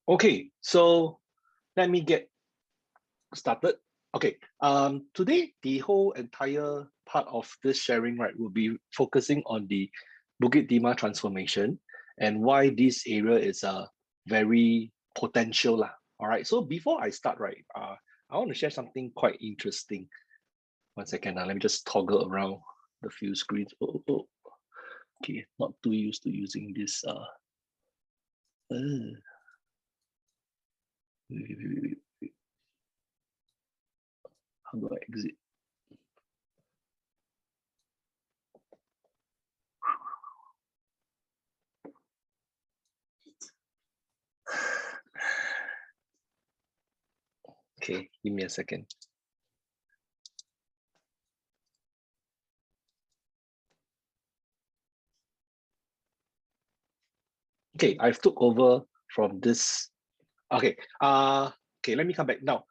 Okay, so let me get started. Okay, today the whole entire part of this sharing, right, will be focusing on the Bukit Timah transformation and why this area is very potential lah. All right, so before I start, right, I want to share something quite interesting. One second, let me just toggle around the few screens. Okay, not too used to using this. How do I exit? Okay, give me a second. Okay, I've took over from this. Okay, okay, let me come back now.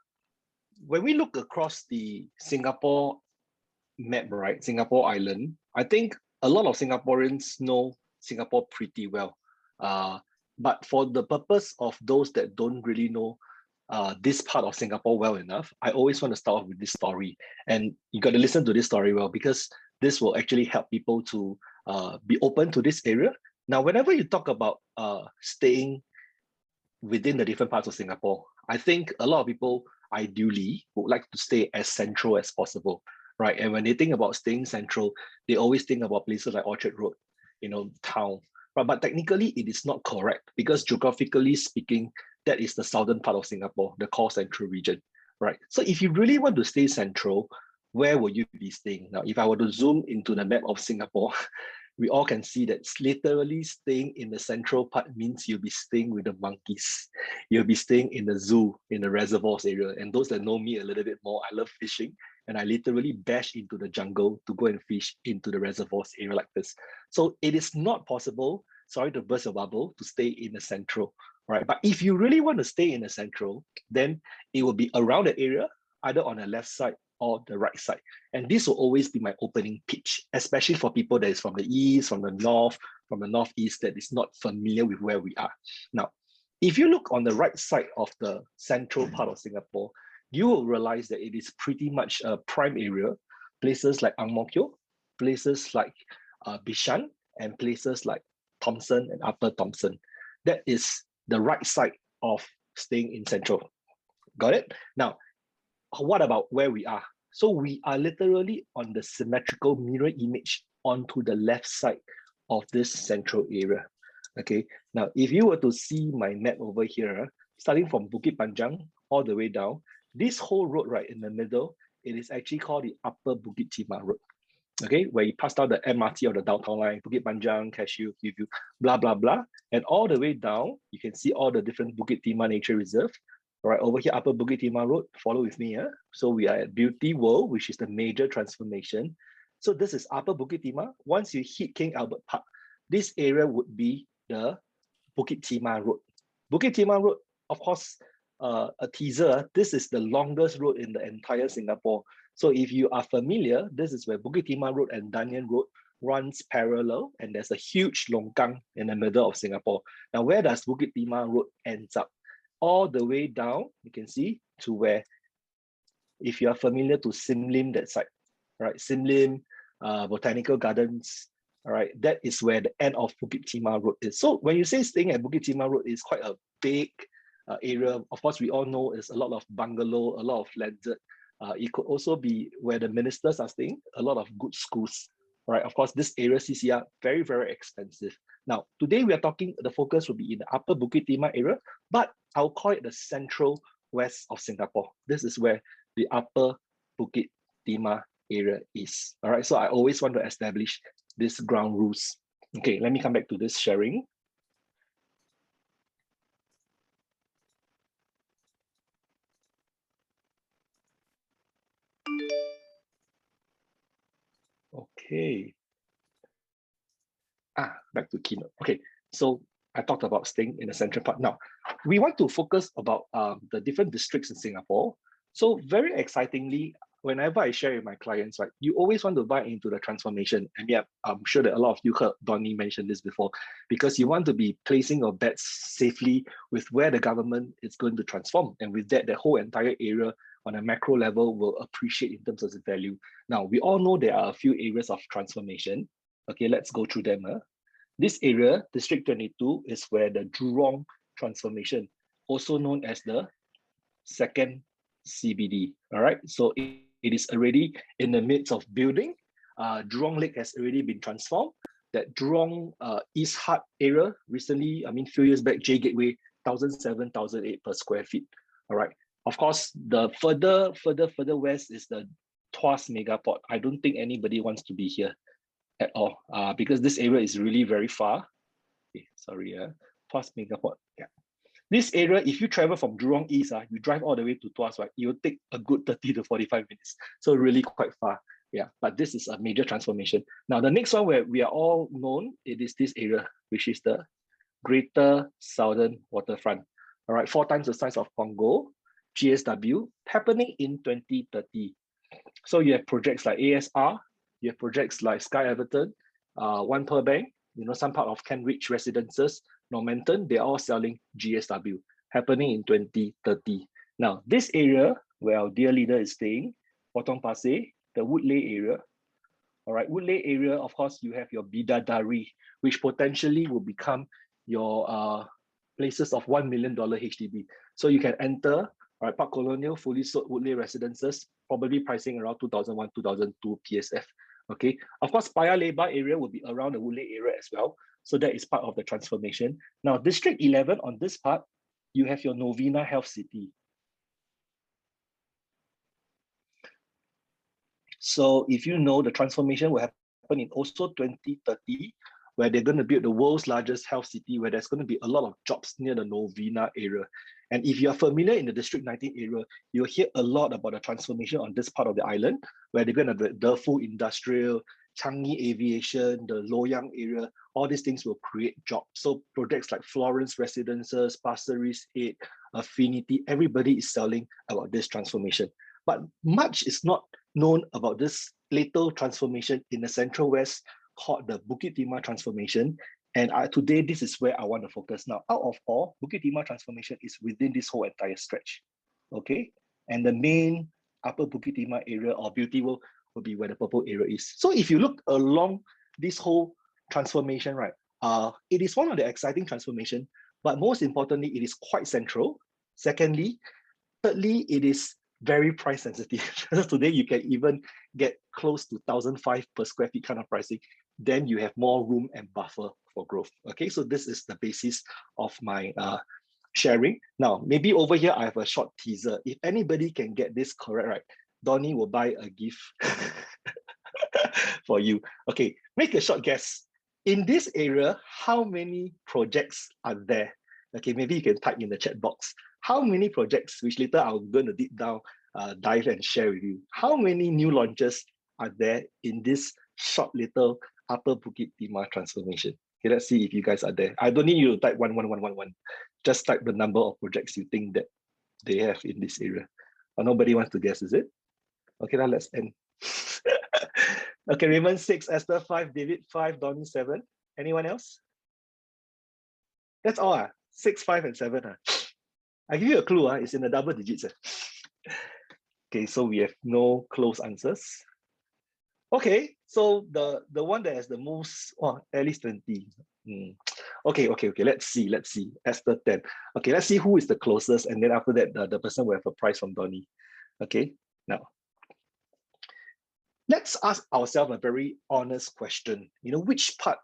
When we look across the Singapore map, right, Singapore island, I think a lot of Singaporeans know Singapore pretty well. But for the purpose of those that don't really know this part of Singapore well enough, I always want to start off with this story. And you got to listen to this story well, because this will actually help people to be open to this area. Now, whenever you talk about staying within the different parts of Singapore, I think a lot of people ideally would like to stay as central as possible, right? And when they think about staying central, they always think about places like Orchard Road, town. But technically, it is not correct, because geographically speaking, that is the southern part of Singapore, the core central region, right? So if you really want to stay central, where will you be staying? Now, if I were to zoom into the map of Singapore, we all can see that literally staying in the central part means you'll be staying with the monkeys. You'll be staying in the zoo, in the reservoirs area. And those that know me a little bit more, I love fishing. And I literally bash into the jungle to go and fish into the reservoirs area like this. So it is not possible, sorry to burst your bubble, to stay in the central, right? But if you really want to stay in the central, then it will be around the area, either on the left side or the right side. And this will always be my opening pitch, especially for people that is from the east, from the north, from the northeast, that is not familiar with where we are. Now, if you look on the right side of the central part of Singapore, you will realize that it is pretty much a prime area. Places like Ang Mo Kio, places like Bishan, and places like Thomson and Upper Thomson. That is the right side of staying in central. Got it? Now, what about where we are? So we are literally on the symmetrical mirror image onto the left side of this central area. Okay, now if you were to see my map over here, starting from Bukit Panjang all the way down, this whole road right in the middle, it is actually called the Upper Bukit Timah Road. Okay, where you pass down the MRT or the downtown line, Bukit Panjang, Cashew, Hillview, blah, blah, blah. And all the way down, you can see all the different Bukit Timah Nature Reserve. All right, over here, Upper Bukit Timah Road, follow with me. So we are at Beauty World, which is the major transformation. So this is Upper Bukit Timah. Once you hit King Albert Park, this area would be the Bukit Timah Road. Bukit Timah Road, of course, a teaser, this is the longest road in the entire Singapore. So if you are familiar, this is where Bukit Timah Road and Danyan Road runs parallel, and there's a huge longkang in the middle of Singapore. Now, where does Bukit Timah Road ends up? All the way down, you can see, to where, if you are familiar to Sim Lim, that side, right? Sim Lim, Botanical Gardens, all right, that is where the end of Bukit Timah Road is. So when you say staying at Bukit Timah Road, is quite a big area. Of course, we all know it's a lot of bungalow, a lot of landed. It could also be where the ministers are staying, a lot of good schools. Right, of course, this area CCR, very, very expensive. Now, today we are talking, the focus will be in the Upper Bukit Timah area, but I'll call it the central west of Singapore. This is where the Upper Bukit Timah area is. All right, so I always want to establish these ground rules. Okay, let me come back to this sharing. Okay. Back to keynote. Okay, so I talked about staying in the central part. Now, we want to focus about the different districts in Singapore. So very excitingly, whenever I share with my clients, right, you always want to buy into the transformation. And yeah, I'm sure that a lot of you heard Donnie mention this before, because you want to be placing your bets safely with where the government is going to transform. And with that, the whole entire area on a macro level will appreciate in terms of its value. Now, we all know there are a few areas of transformation. Okay, let's go through them. This area, District 22, is where the Jurong transformation, also known as the second CBD. All right, so it is already in the midst of building. Jurong Lake has already been transformed. That Jurong East Heart area recently, I mean, few years back, J Gateway, 1,007, 1,008 per square feet. All right. Of course, the further west is the Tuas Megaport. I don't think anybody wants to be here at all, because this area is really very far. Okay, sorry, Tuas Megaport. Yeah. This area, if you travel from Jurong East, you drive all the way to Tuas, right? It will take a good 30 to 45 minutes. So really quite far. Yeah, but this is a major transformation. Now, the next one where we are all known, it is this area, which is the Greater Southern Waterfront. All right, 4 times the size of Congo, GSW, happening in 2030. So you have projects like ASR, you have projects like Sky Everton, One Per Bank, some part of Kent Ridge Residences, Normanton, they're all selling GSW, happening in 2030. Now, this area where our dear leader is staying, Potong Pasir, the Woodley area. All right, Woodley area, of course, you have your Bidadari, which potentially will become your places of $1 million HDB. So you can enter, all right, Park Colonial, fully sold Woodley residences, probably pricing around 2001, 2002 PSF. Okay, of course, Paya Lebar area will be around the Woodley area as well. So that is part of the transformation. Now, District 11 on this part, you have your Novena Health City. So if you know, the transformation will happen in also 2030, where they're going to build the world's largest health city, where there's going to be a lot of jobs near the Novena area. And if you're familiar in the District 19 area, you'll hear a lot about the transformation on this part of the island, where they're going to have the Defu Industrial, Changi Aviation, the Loyang area, all these things will create jobs. So projects like Florence Residences, Pasir Ris 8, Affinity, everybody is selling about this transformation. But much is not known about this little transformation in the Central West called the Bukit Timah transformation. And today, this is where I want to focus. Now, out of all, Bukit Timah transformation is within this whole entire stretch. Okay. And the main upper Bukit Timah area or Beauty World will be where the purple area is. So if you look along this whole transformation, right, it is one of the exciting transformation, but most importantly, it is quite central. Secondly, thirdly, it is very price sensitive. Today, you can even get close to 1,005 per square feet kind of pricing. Then you have more room and buffer for growth. Okay, so this is the basis of my sharing. Now, maybe over here, I have a short teaser. If anybody can get this correct, right, Donnie will buy a gift for you. Okay, make a short guess. In this area, how many projects are there? Okay, maybe you can type in the chat box. How many projects, which later I'm going to deep down, dive and share with you. How many new launches are there in this short little Upper Bukit Timah transformation? Okay, let's see if you guys are there. I don't need you to type 11111. Just type the number of projects you think that they have in this area. Or nobody wants to guess, is it? Okay, now let's end. Okay, Raymond 6, Esther 5, David 5, Donnie 7. Anyone else? That's all. 6, 5, and 7. I give you a clue. It's in the double digits. Okay, so we have no close answers. Okay, so the one that has the most, at least 20. Okay, let's see. Esther 10. Okay, let's see who is the closest, and then after that, the person will have a prize from Donnie. Okay, now let's ask ourselves a very honest question. Which part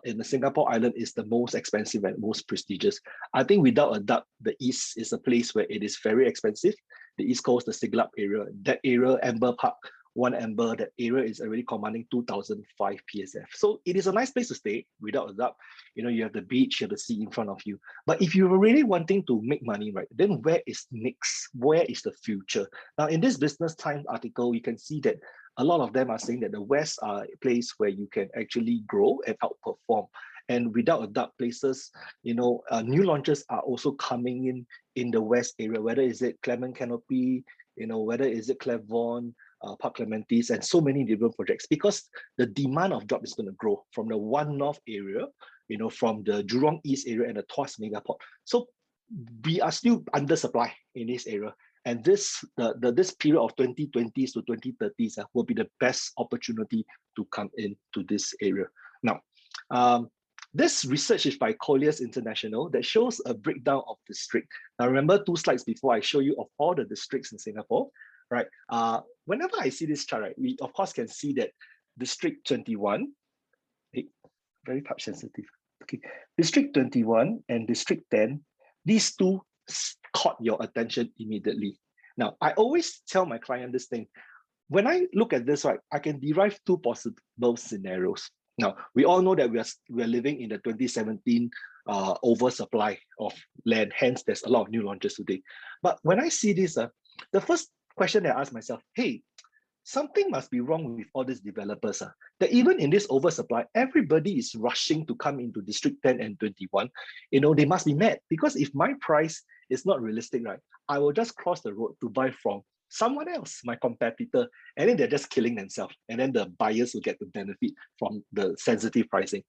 in the Singapore island is the most expensive and most prestigious? I think without a doubt, the East is a place where it is very expensive. The East Coast, the Siglap area, that area, Amber Park, One Amber, that area is already commanding 2005 PSF. So it is a nice place to stay, without a doubt. You have the beach, you have the sea in front of you. But if you're really wanting to make money, right, then where is next? Where is the future? Now, in this Business Times article, you can see that a lot of them are saying that the West are a place where you can actually grow and outperform. And without a doubt, places, new launches are also coming in the West area, whether is it Clement Canopy, whether is it Claiborne, Park Clementes, and so many different projects, because the demand of job is going to grow from the One North area, from the Jurong East area and the Tuas Megaport. So we are still under supply in this area. And this period of 2020s to 2030s will be the best opportunity to come into this area. Now, this research is by Colliers International that shows a breakdown of district. Now, remember 2 slides before I show you of all the districts in Singapore, right? Whenever I see this chart, right, we of course can see that District 21, very touch sensitive. Okay, District 21 and District 10, these two caught your attention immediately. Now, I always tell my client this thing. When I look at this, right, I can derive 2 possible scenarios. Now, we all know that we are living in the 2017 oversupply of land, hence there's a lot of new launches today. But when I see this, the first question that I ask myself, hey, something must be wrong with all these developers. That even in this oversupply, everybody is rushing to come into District 10 and 21. They must be mad, because if my price is not realistic, right, I will just cross the road to buy from someone else, my competitor, and then they're just killing themselves. And then the buyers will get to benefit from the sensitive pricing.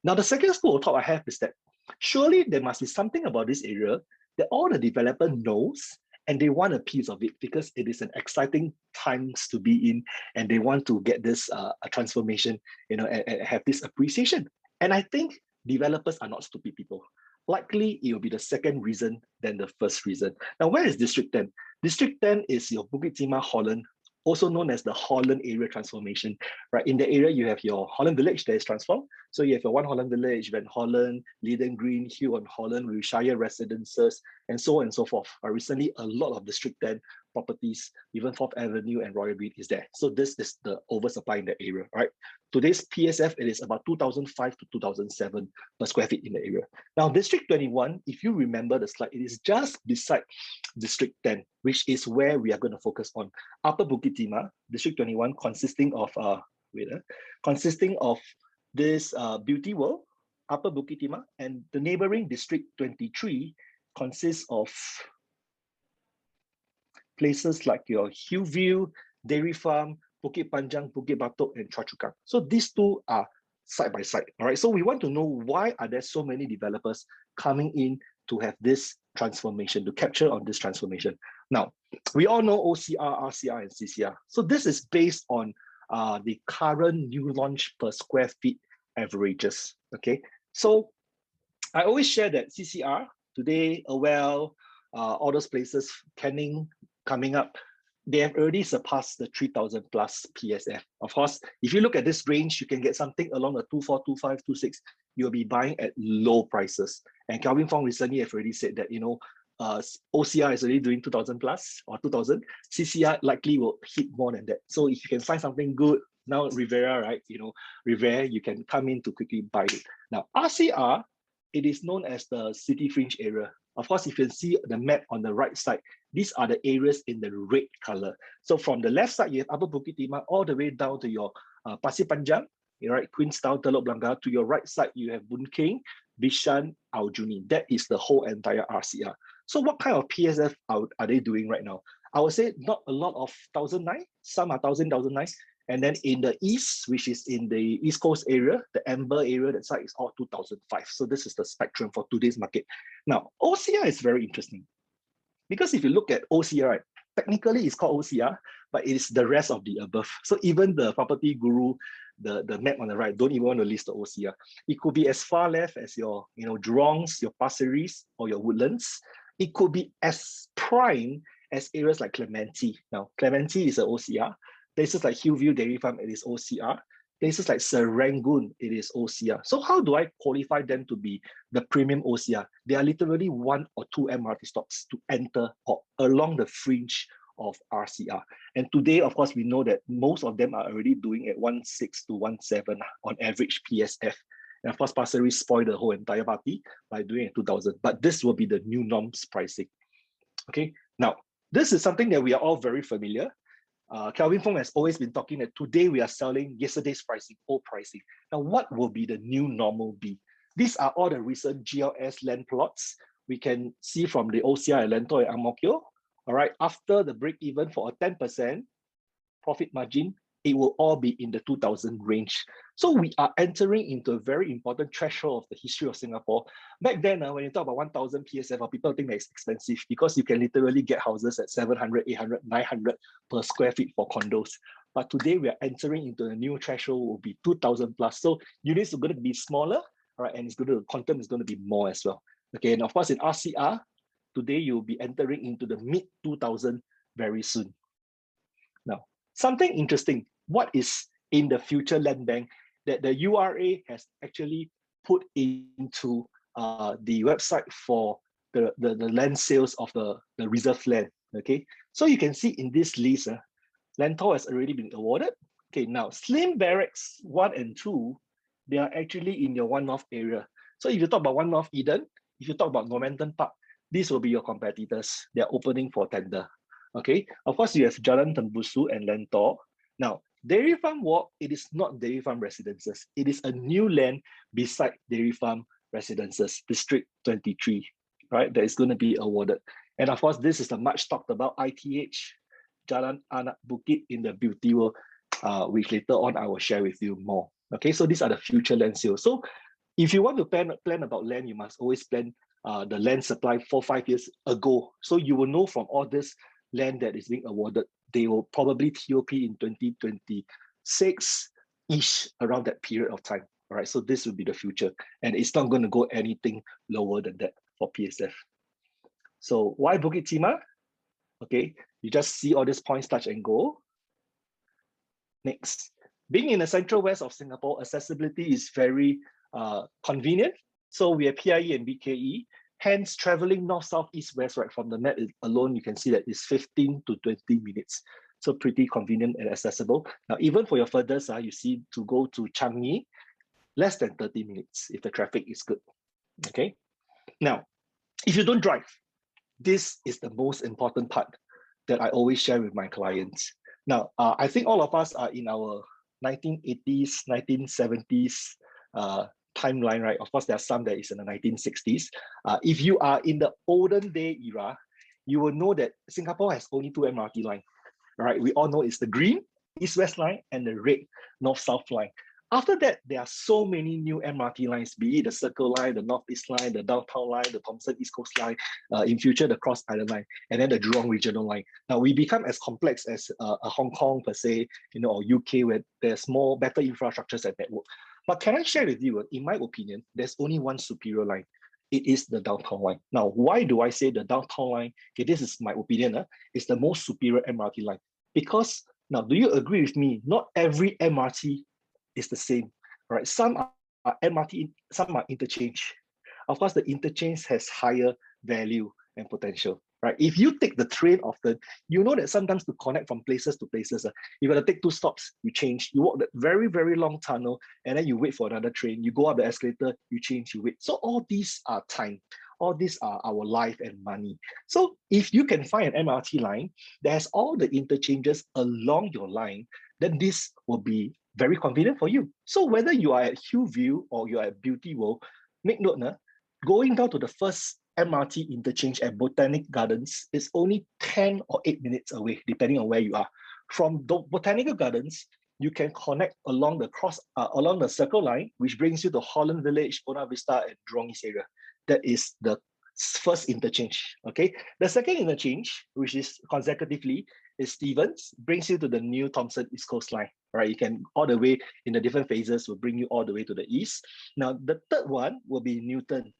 Now, the second school of thought I have is that surely there must be something about this area that all the developer knows, and they want a piece of it because it is an exciting times to be in, and they want to get this a transformation, and have this appreciation. And I think developers are not stupid people. Likely, it will be the second reason than the first reason. Now, where is District 10? District 10 is your Bukit Timah, Holland, also known as the Holland area transformation, right? In the area, you have your Holland Village that is transformed. So you have your One Holland Village, Van Holland, Leiden Green, Hill on Holland, Wilshire Residences, and so on and so forth. Recently, a lot of District 10 properties, even 4th Avenue and Royal Green is there. So this is the oversupply in the area, right? Today's PSF, it is about 2005 to 2007 per square feet in the area. Now, District 21, if you remember the slide, it is just beside District 10, which is where we are going to focus on. Upper Bukit Timah, District 21, consisting of this Beauty World, Upper Bukit Timah, and the neighboring District 23 consists of places like your Hillview, Dairy Farm, Bukit Panjang, Bukit Batok, and Choa Chu Kang. So these two are side by side. All right. So we want to know, why are there so many developers coming in to have this transformation, to capture on this transformation? Now, we all know OCR, RCR, and CCR. So this is based on the current new launch per square feet averages. Okay. So I always share that CCR today, Awell, all those places, Canning coming up, they have already surpassed the 3,000 plus PSF. Of course, if you look at this range, you can get something along the 24, 25, 26. You'll be buying at low prices. And Kelvin Fong recently have already said that, OCR is already doing 2,000 plus or 2,000. CCR likely will hit more than that. So if you can find something good, now Rivera, right? Rivera, you can come in to quickly buy it. Now, RCR, it is known as the city fringe area. Of course, if you can see the map on the right side, these are the areas in the red color. So from the left side, you have Upper Bukit Timah all the way down to your Pasir Panjang, right? Queenstown, Telok Blangah. To your right side, you have Boon Keng, Bishan, Aljunied. That is the whole entire RCR. So what kind of PSF are they doing right now? I would say not a lot of 1,009, some are 1,000, 1,009. And then in the east, which is in the East Coast area, the Amber area, that side is all 2005. So this is the spectrum for today's market. Now, OCR is very interesting because if you look at OCR, right, technically it's called OCR, but it is the rest of the above. So even the property guru, the map on the right, don't even want to list the OCR. It could be as far left as your, Jurongs, your Pasir Ris, or your Woodlands. It could be as prime as areas like Clementi. Now, Clementi is an OCR. Places like Hillview Dairy Farm, it is OCR. Places like Serangoon, it is OCR. So how do I qualify them to be the premium OCR? They are literally 1 or 2 MRT stops to enter or along the fringe of RCR. And today, of course, we know that most of them are already doing at 1.6 to 1.7 on average PSF. And of course, Pasir Ris spoiled the whole entire party by doing at 2,000. But this will be the new norms pricing. Okay, now, this is something that we are all very familiar. Kelvin Fong has always been talking that today we are selling yesterday's pricing, old pricing. Now, what will be the new normal be? These are all the recent GLS land plots we can see from the OCR at Lentor and Ang Mo Kio, all right, after the break even for a 10% profit margin, it will all be in the 2000 range. So we are entering into a very important threshold of the history of Singapore. Back then, when you talk about 1000 PSF, people think that it's expensive because you can literally get houses at 700, 800, 900 per square feet for condos. But today we are entering into a new threshold, will be 2000 plus. So units are going to be smaller, all right, and quantum is going to be more as well. Okay, and of course in RCR, today you'll be entering into the mid 2000 very soon. Now, something interesting, what is in the future land bank that the URA has actually put into the website for the land sales of the reserve land, okay? So you can see in this list, Lentor has already been awarded. Okay, now Slim Barracks 1 and 2, they are actually in your One North area. So if you talk about One North Eden, if you talk about Normanton Park, these will be your competitors. They're opening for tender. Okay, of course you have Jalan Tembusu and Lentor. Now, Dairy Farm Walk, it is not Dairy Farm Residences. It is a new land beside Dairy Farm Residences, District 23, right? That is going to be awarded. And of course, this is the much talked about ITH, Jalan Anak Bukit in the Beauty World, which later on I will share with you more. Okay, so these are the future land sales. So if you want to plan about land, you must always plan the land supply 4-5 years ago. So you will know from all this land that is being awarded, they will probably TOP in 2026-ish, around that period of time. All right, so this will be the future. And it's not going to go anything lower than that for PSF. So why Bukit Timah? Okay, you just see all these points touch and go. Next, being in the central west of Singapore, accessibility is very convenient. So we have PIE and BKE. Hence, traveling north, south, east, west, right from the map alone, you can see that it's 15 to 20 minutes. So pretty convenient and accessible. Now, even for your furthest, you see to go to Changi, less than 30 minutes if the traffic is good. Okay. Now, if you don't drive, this is the most important part that I always share with my clients. Now, I think all of us are in our 1980s, 1970s timeline, right? Of course, there are some that is in the 1960s. If you are in the olden day era, you will know that Singapore has only 2 MRT lines, right? We all know it's the green east-west line and the red north-south line. After that, there are so many new MRT lines, be it the Circle Line, the North-East Line, the Downtown Line, the Thomson East Coast Line, in future, the Cross Island Line, and then the Jurong Regional Line. Now, we become as complex as a Hong Kong per se, or UK, where there's more better infrastructures and network. But can I share with you, in my opinion, there's only one superior line. It is the Downtown Line. Now, why do I say the Downtown Line? Okay, this is my opinion. It's the most superior MRT line. Because, now, do you agree with me? Not every MRT is the same, right? Some are MRT, some are interchange. Of course, the interchange has higher value and potential, right? If you take the train often, you know that sometimes to connect from places to places, you got to take 2 stops, you change, you walk that very, very long tunnel, and then you wait for another train, you go up the escalator, you change, you wait. So all these are time. All these are our life and money. So if you can find an MRT line that has all the interchanges along your line, then this will be very convenient for you. So whether you are at Hillview or you are at Beauty World, make note, going down to the first MRT interchange at Botanic Gardens is only 10 or 8 minutes away, depending on where you are. From the Botanical Gardens, you can connect along the Circle Line, which brings you to Holland Village, Buona Vista, and Jurong East area. That is the first interchange. Okay, the second interchange, which is consecutively, is Stevens, brings you to the new Thomson East Coast Line. Right, you can all the way in the different phases will bring you all the way to the east. Now, the third one will be Newton,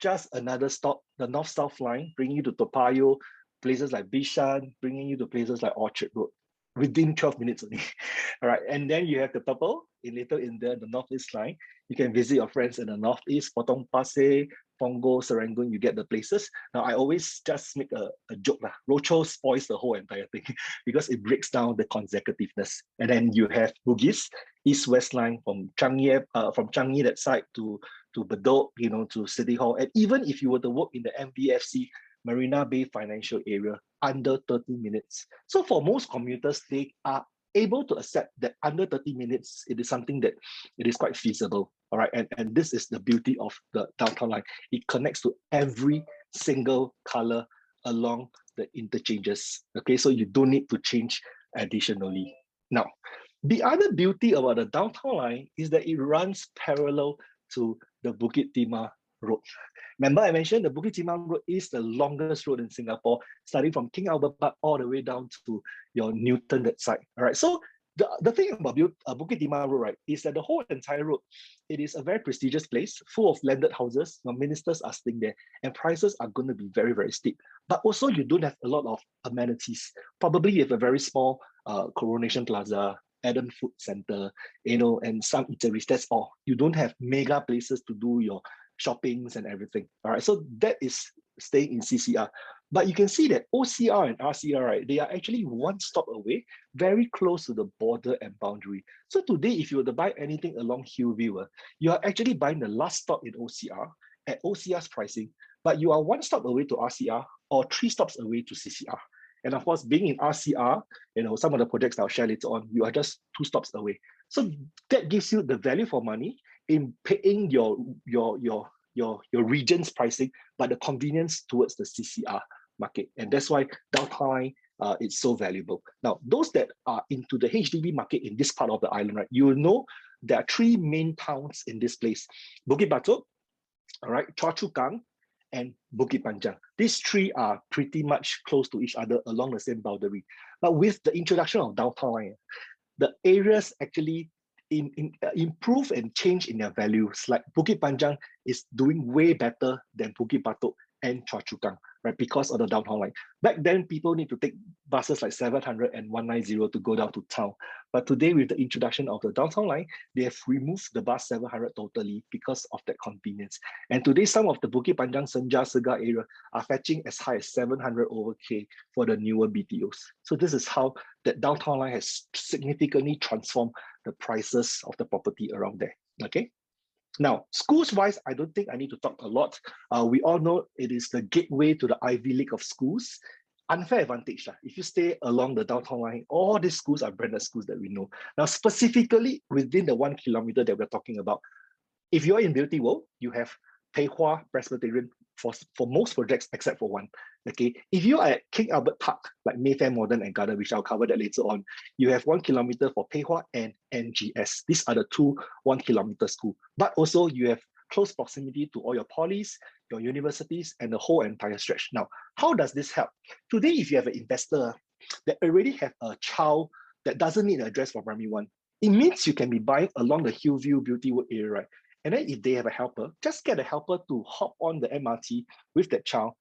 just another stop, the north-south line, bringing you to Toa Payoh, places like Bishan, bringing you to places like Orchard Road, within 12 minutes only. All right, and then you have the purple, little in the northeast line. You can visit your friends in the northeast, Potong Pasir, Punggol, Serangoon, you get the places. Now, I always just make a joke. Roadshow spoils the whole entire thing because it breaks down the consecutiveness. And then you have Bugis, east-west line from Changi that side to Bedok, to City Hall. And even if you were to work in the MBFC, Marina Bay financial area, under 30 minutes. So for most commuters, they are able to accept that under 30 minutes, it is something that it is quite feasible. All right, and this is the beauty of the Downtown Line. It connects to every single color along the interchanges. Okay, so you don't need to change additionally. Now, the other beauty about the downtown line is that it runs parallel to the Bukit Timah Road. Remember, I mentioned the Bukit Timah Road is the longest road in Singapore, starting from King Albert Park all the way down to your Newton that side. All right, so the thing about Bukit Timah Road, right, is that the whole entire road, it is a very prestigious place, full of landed houses. Your ministers are staying there, and prices are going to be very, very steep. But also, you don't have a lot of amenities. Probably you have a very small Coronation Plaza, Eden Food Center, and some eateries. That's all. You don't have mega places to do your shoppings and everything. All right, so that is staying in CCR. But you can see that OCR and RCR, right, they are actually one stop away, very close to the border and boundary. So today, if you were to buy anything along Hillview, you are actually buying the last stop in OCR at OCR's pricing, but you are one stop away to RCR or 3 stops away to CCR. And of course, being in RCR, some of the projects I'll share later on, you are just 2 stops away. So that gives you the value for money in paying your region's pricing, but the convenience towards the CCR market. And that's why downtown is so valuable. Now, those that are into the HDB market in this part of the island, right, you will know there are 3 main towns in this place: Bukit Batok, all right, Choa Chu Kang, and Bukit Panjang. These 3 are pretty much close to each other along the same boundary. But with the introduction of downtown, the areas actually improve and change in their values. Like Bukit Panjang is doing way better than Bukit Batok and Choa Chu Kang, right? Because of the downtown line. Back then, people need to take buses like 700 and 190 to go down to town. But today, with the introduction of the downtown line, they have removed the bus 700 totally because of that convenience. And today, some of the Bukit Panjang, Senja, Segar area are fetching as high as 700 over K for the newer BTOs. So this is how that downtown line has significantly transformed the prices of the property around there. Okay. Now, schools-wise, I don't think I need to talk a lot. We all know it is the gateway to the Ivy League of schools. Unfair advantage. If you stay along the downtown line, all these schools are branded schools that we know. Now, specifically within the 1 kilometer that we're talking about, if you're in Beauty World, you have Pei Hwa Presbyterian for most projects except for one. Okay, if you are at King Albert Park, like Mayfair Modern and Garden, which I'll cover that later on, you have 1 kilometer for Pei Hwa and NGS. These are the 2 1 kilometer schools. But also you have close proximity to all your polys, your universities, and the whole entire stretch. Now, how does this help? Today, if you have an investor that already have a child that doesn't need an address for primary 1, it means you can be buying along the Hillview Beauty World area, right? And then if they have a helper, just get a helper to hop on the MRT with that child.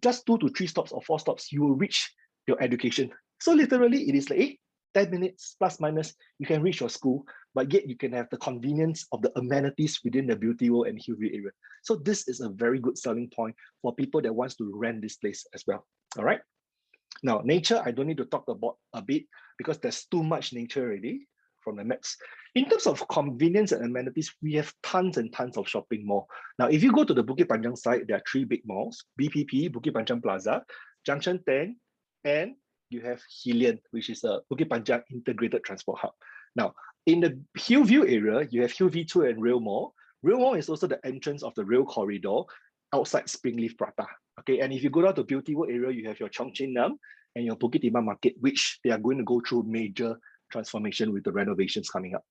Just 2 to 3 stops or 4 stops, you will reach your education. So literally, it is like 10 minutes plus minus, you can reach your school, but yet you can have the convenience of the amenities within the Beauty World and Hillview area. So this is a very good selling point for people that wants to rent this place as well. All right. Now, nature, I don't need to talk about a bit because there's too much nature already from the maps. In terms of convenience and amenities, we have tons and tons of shopping mall. Now, if you go to the Bukit Panjang side, there are 3 big malls: BPP, Bukit Panjang Plaza, Junction 10, and you have Hillian, which is a Bukit Panjang integrated transport hub. Now, in the Hillview area, you have Hillview 2 and Rail Mall. Rail Mall is also the entrance of the rail corridor outside Springleaf Prata. Okay, and if you go down to Beauty World area, you have your Chong Chin Nam and your Bukit Timah Market, which they are going to go through major transformation with the renovations coming up.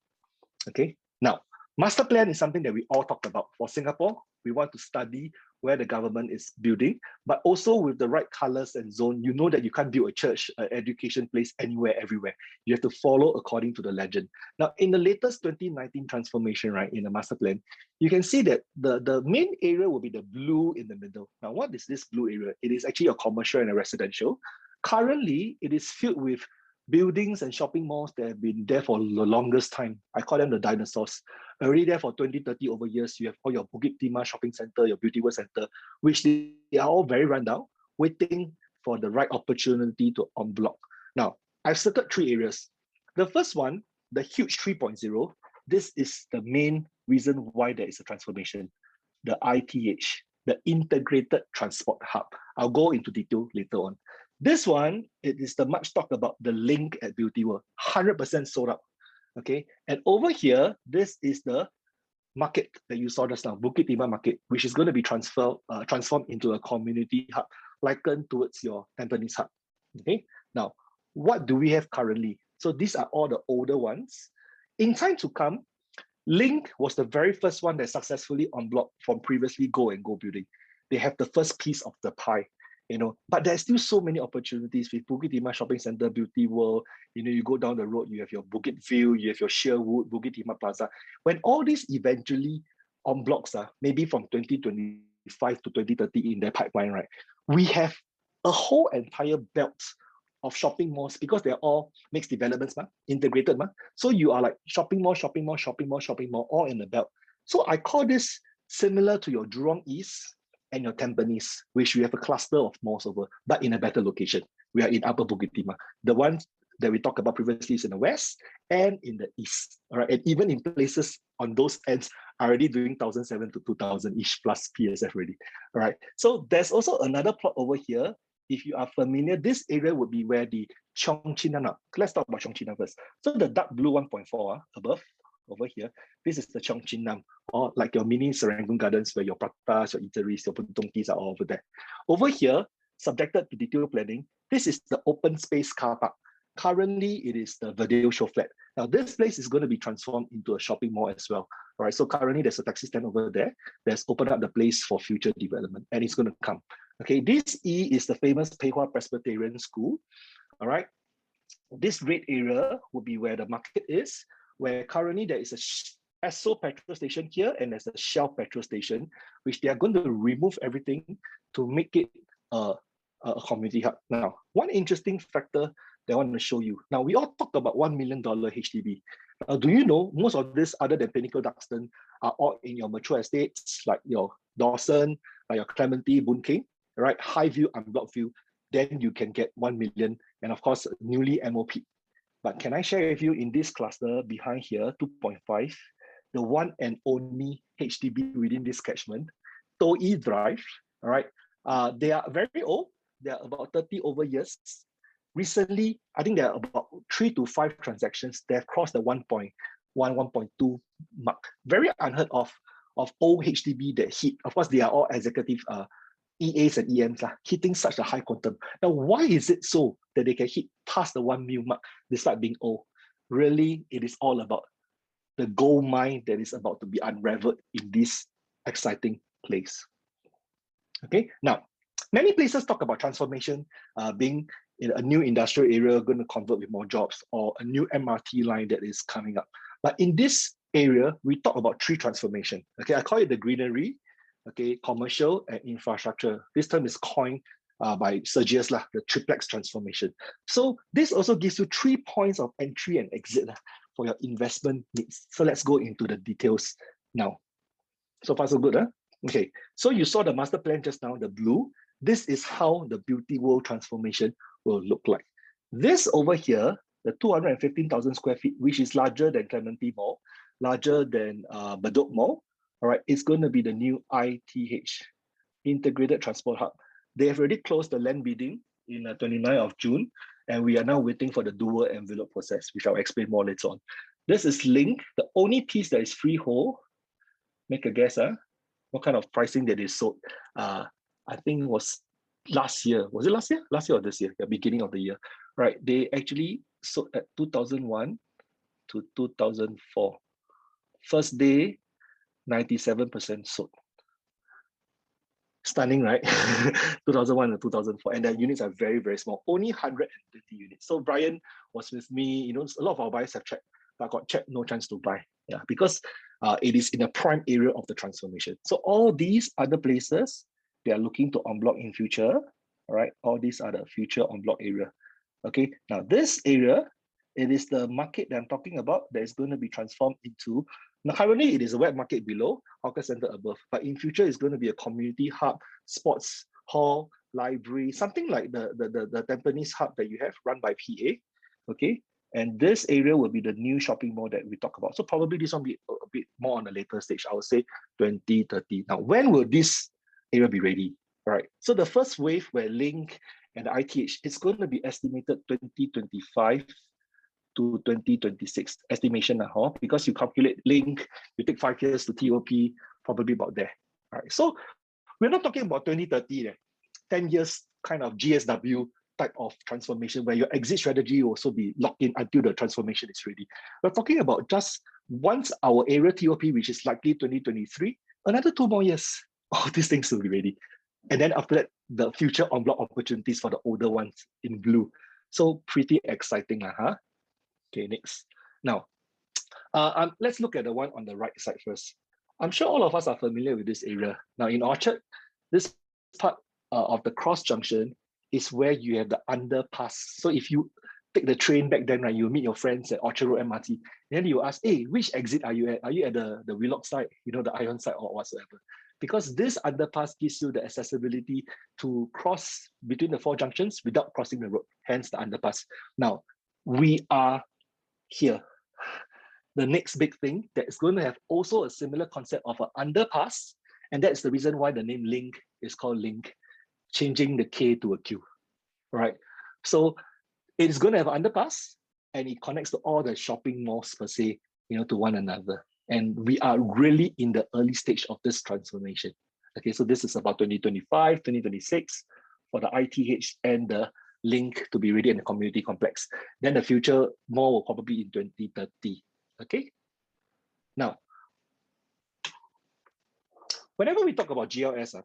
Okay, now, master plan is something that we all talked about. For Singapore, we want to study where the government is building, but also with the right colors and zone, you know that you can't build a church, an education place anywhere, everywhere. You have to follow according to the legend. Now, in the latest 2019 transformation, right, in the master plan, you can see that the main area will be the blue in the middle. Now, what is this blue area? It is actually a commercial and a residential. Currently, it is filled with buildings and shopping malls that have been there for the longest time. I call them the dinosaurs. Already there for 20, 30 over years. You have all your Bukit Timah shopping center, your Beauty World Center, which they are all very rundown, waiting for the right opportunity to unblock. Now, I've circled 3 areas. The first one, the huge 3.0, this is the main reason why there is a transformation. The ITH, the Integrated Transport Hub. I'll go into detail later on. This one, it is the much talked about the link at Beauty World, 100% sold out. Okay, and over here, this is the market that you saw just now, Bukit Timah market, which is going to be transformed into a community hub, likened towards your Tampines hub. Okay, now what do we have currently? So these are all the older ones. In time to come, Link was the very first one that successfully unblocked from previously Go and Go building. They have the first piece of the pie, but there's still so many opportunities with Bukit Timah Shopping Center, Beauty World. You go down the road, you have your Bukit View, you have your Sherwood, Bukit Timah Plaza. When all these eventually unblocks, maybe from 2025 to 2030 in their pipeline, right? We have a whole entire belt of shopping malls because they're all mixed developments, integrated. So you are like shopping mall, all in the belt. So I call this similar to your Jurong East and your Tampines, which we have a cluster of malls over, but in a better location. We are in Upper Bukit Timah. The ones that we talked about previously is in the west and in the east. All right, and even in places on those ends are already doing 1,700 to 2,000 each plus PSF already. All right, so there's also another plot over here. If you are familiar, this area would be where the Cheong Chin Nam. Let's talk about Cheong Chin Nam first. So the dark blue 1.4 above, over here, this is the Cheong Chin Nam, or like your mini Serangoon Gardens where your pratas, your eateries, your puntongkis are all over there. Over here, subjected to detailed planning, this is the open space car park. Currently, it is the Verdale Show flat. Now, this place is going to be transformed into a shopping mall as well. All right, so currently there's a taxi stand over there. There's opened up the place for future development, and it's going to come. Okay, this E is the famous Pei Hwa Presbyterian School. All right, this red area would be where the market is, where currently there is a Esso petrol station here and there's a Shell petrol station, which they are going to remove everything to make it a community hub. Now, one interesting factor that I want to show you. Now, we all talked about $1 million HDB. Now, do you know most of this, other than Pinnacle Duxton, are all in your mature estates, like your Dawson, like your Clementi, Boon Keng, right? High view, unblocked view, then you can get 1 million, and of course, newly MOP. But can I share with you in this cluster behind here, 2.5, the one and only HDB within this catchment, Toei Drive, all right? They are very old. They are about 30 over years. Recently, I think there are about 3 to 5 transactions that have crossed the 1.1, 1.2 mark. Very unheard of old HDB that hit. Of course, they are all executive EAs and EMs hitting such a high quantum. Now, why is it so that they can hit past the 1 mil mark despite being old? Really, it is all about the gold mine that is about to be unraveled in this exciting place. Okay, now, many places talk about transformation being in a new industrial area going to convert with more jobs, or a new MRT line that is coming up. But in this area, we talk about 3 transformation. Okay, I call it the greenery, okay, commercial and infrastructure. This term is coined by Sergius, the triplex transformation. So this also gives you 3 points of entry and exit for your investment needs. So let's go into the details now. So far, so good, huh? Okay, so you saw the master plan just now, the blue. This is how the Beauty World transformation will look like. This over here, the 215,000 square feet, which is larger than Clementi Mall, larger than Bedok Mall, all right, it's going to be the new ITH, Integrated Transport Hub. They have already closed the land bidding in 29th of June, and we are now waiting for the dual envelope process, which I'll explain more later on. This is Link, the only piece that is freehold. Make a guess, what kind of pricing that is sold? I think it was last year. Was it last year? Last year or this year? The beginning of the year, right? They actually sold at 2001 to 2004. First day, 97% sold. Stunning, right? 2001 and 2004, and the units are very, very small. Only 130 units. So Brian was with me. A lot of our buyers have checked, but got checked, no chance to buy. Yeah, because it is in a prime area of the transformation. So all these other places, they are looking to unblock in future. All right, all these are the future unblock area. Okay, now this area, it is the market that I'm talking about that is going to be transformed into. Now, currently, it is a wet market below, hawker center above, but in future, it's going to be a community hub, sports hall, library, something like the Tampines hub that you have run by PA, okay? And this area will be the new shopping mall that we talk about. So probably this one will be a bit more on a later stage, I would say 2030. Now, when will this area be ready? All right, so the first wave where Link and the ITH, it's going to be estimated 2025 to 2026 estimation, because you calculate link, you take 5 years to TOP, probably about there. All right. So we're not talking about 2030, 10 years kind of GSW type of transformation where your exit strategy will also be locked in until the transformation is ready. We're talking about just once our area TOP, which is likely 2023, another 2 more years, all these things will be ready. And then after that, the future en bloc opportunities for the older ones in blue. So pretty exciting, huh? Okay, next. Now, let's look at the one on the right side first. I'm sure all of us are familiar with this area. Now in Orchard, this part of the cross junction is where you have the underpass. So if you take the train back then, right, you meet your friends at Orchard Road MRT, and then you ask, hey, which exit are you at? Are you at the Wheelock side, the Ion side or whatsoever? Because this underpass gives you the accessibility to cross between the 4 junctions without crossing the road, hence the underpass. Now, we are here. The next big thing that is going to have also a similar concept of an underpass, and that's the reason why the name Link is called Link, changing the K to a Q, right? So it's going to have an underpass, and it connects to all the shopping malls per se, to one another. And we are really in the early stage of this transformation. Okay, so this is about 2025, 2026 for the ITH and the Link to be ready in the community complex. Then the future mall will probably be in 2030. Okay. Now, whenever we talk about GLS,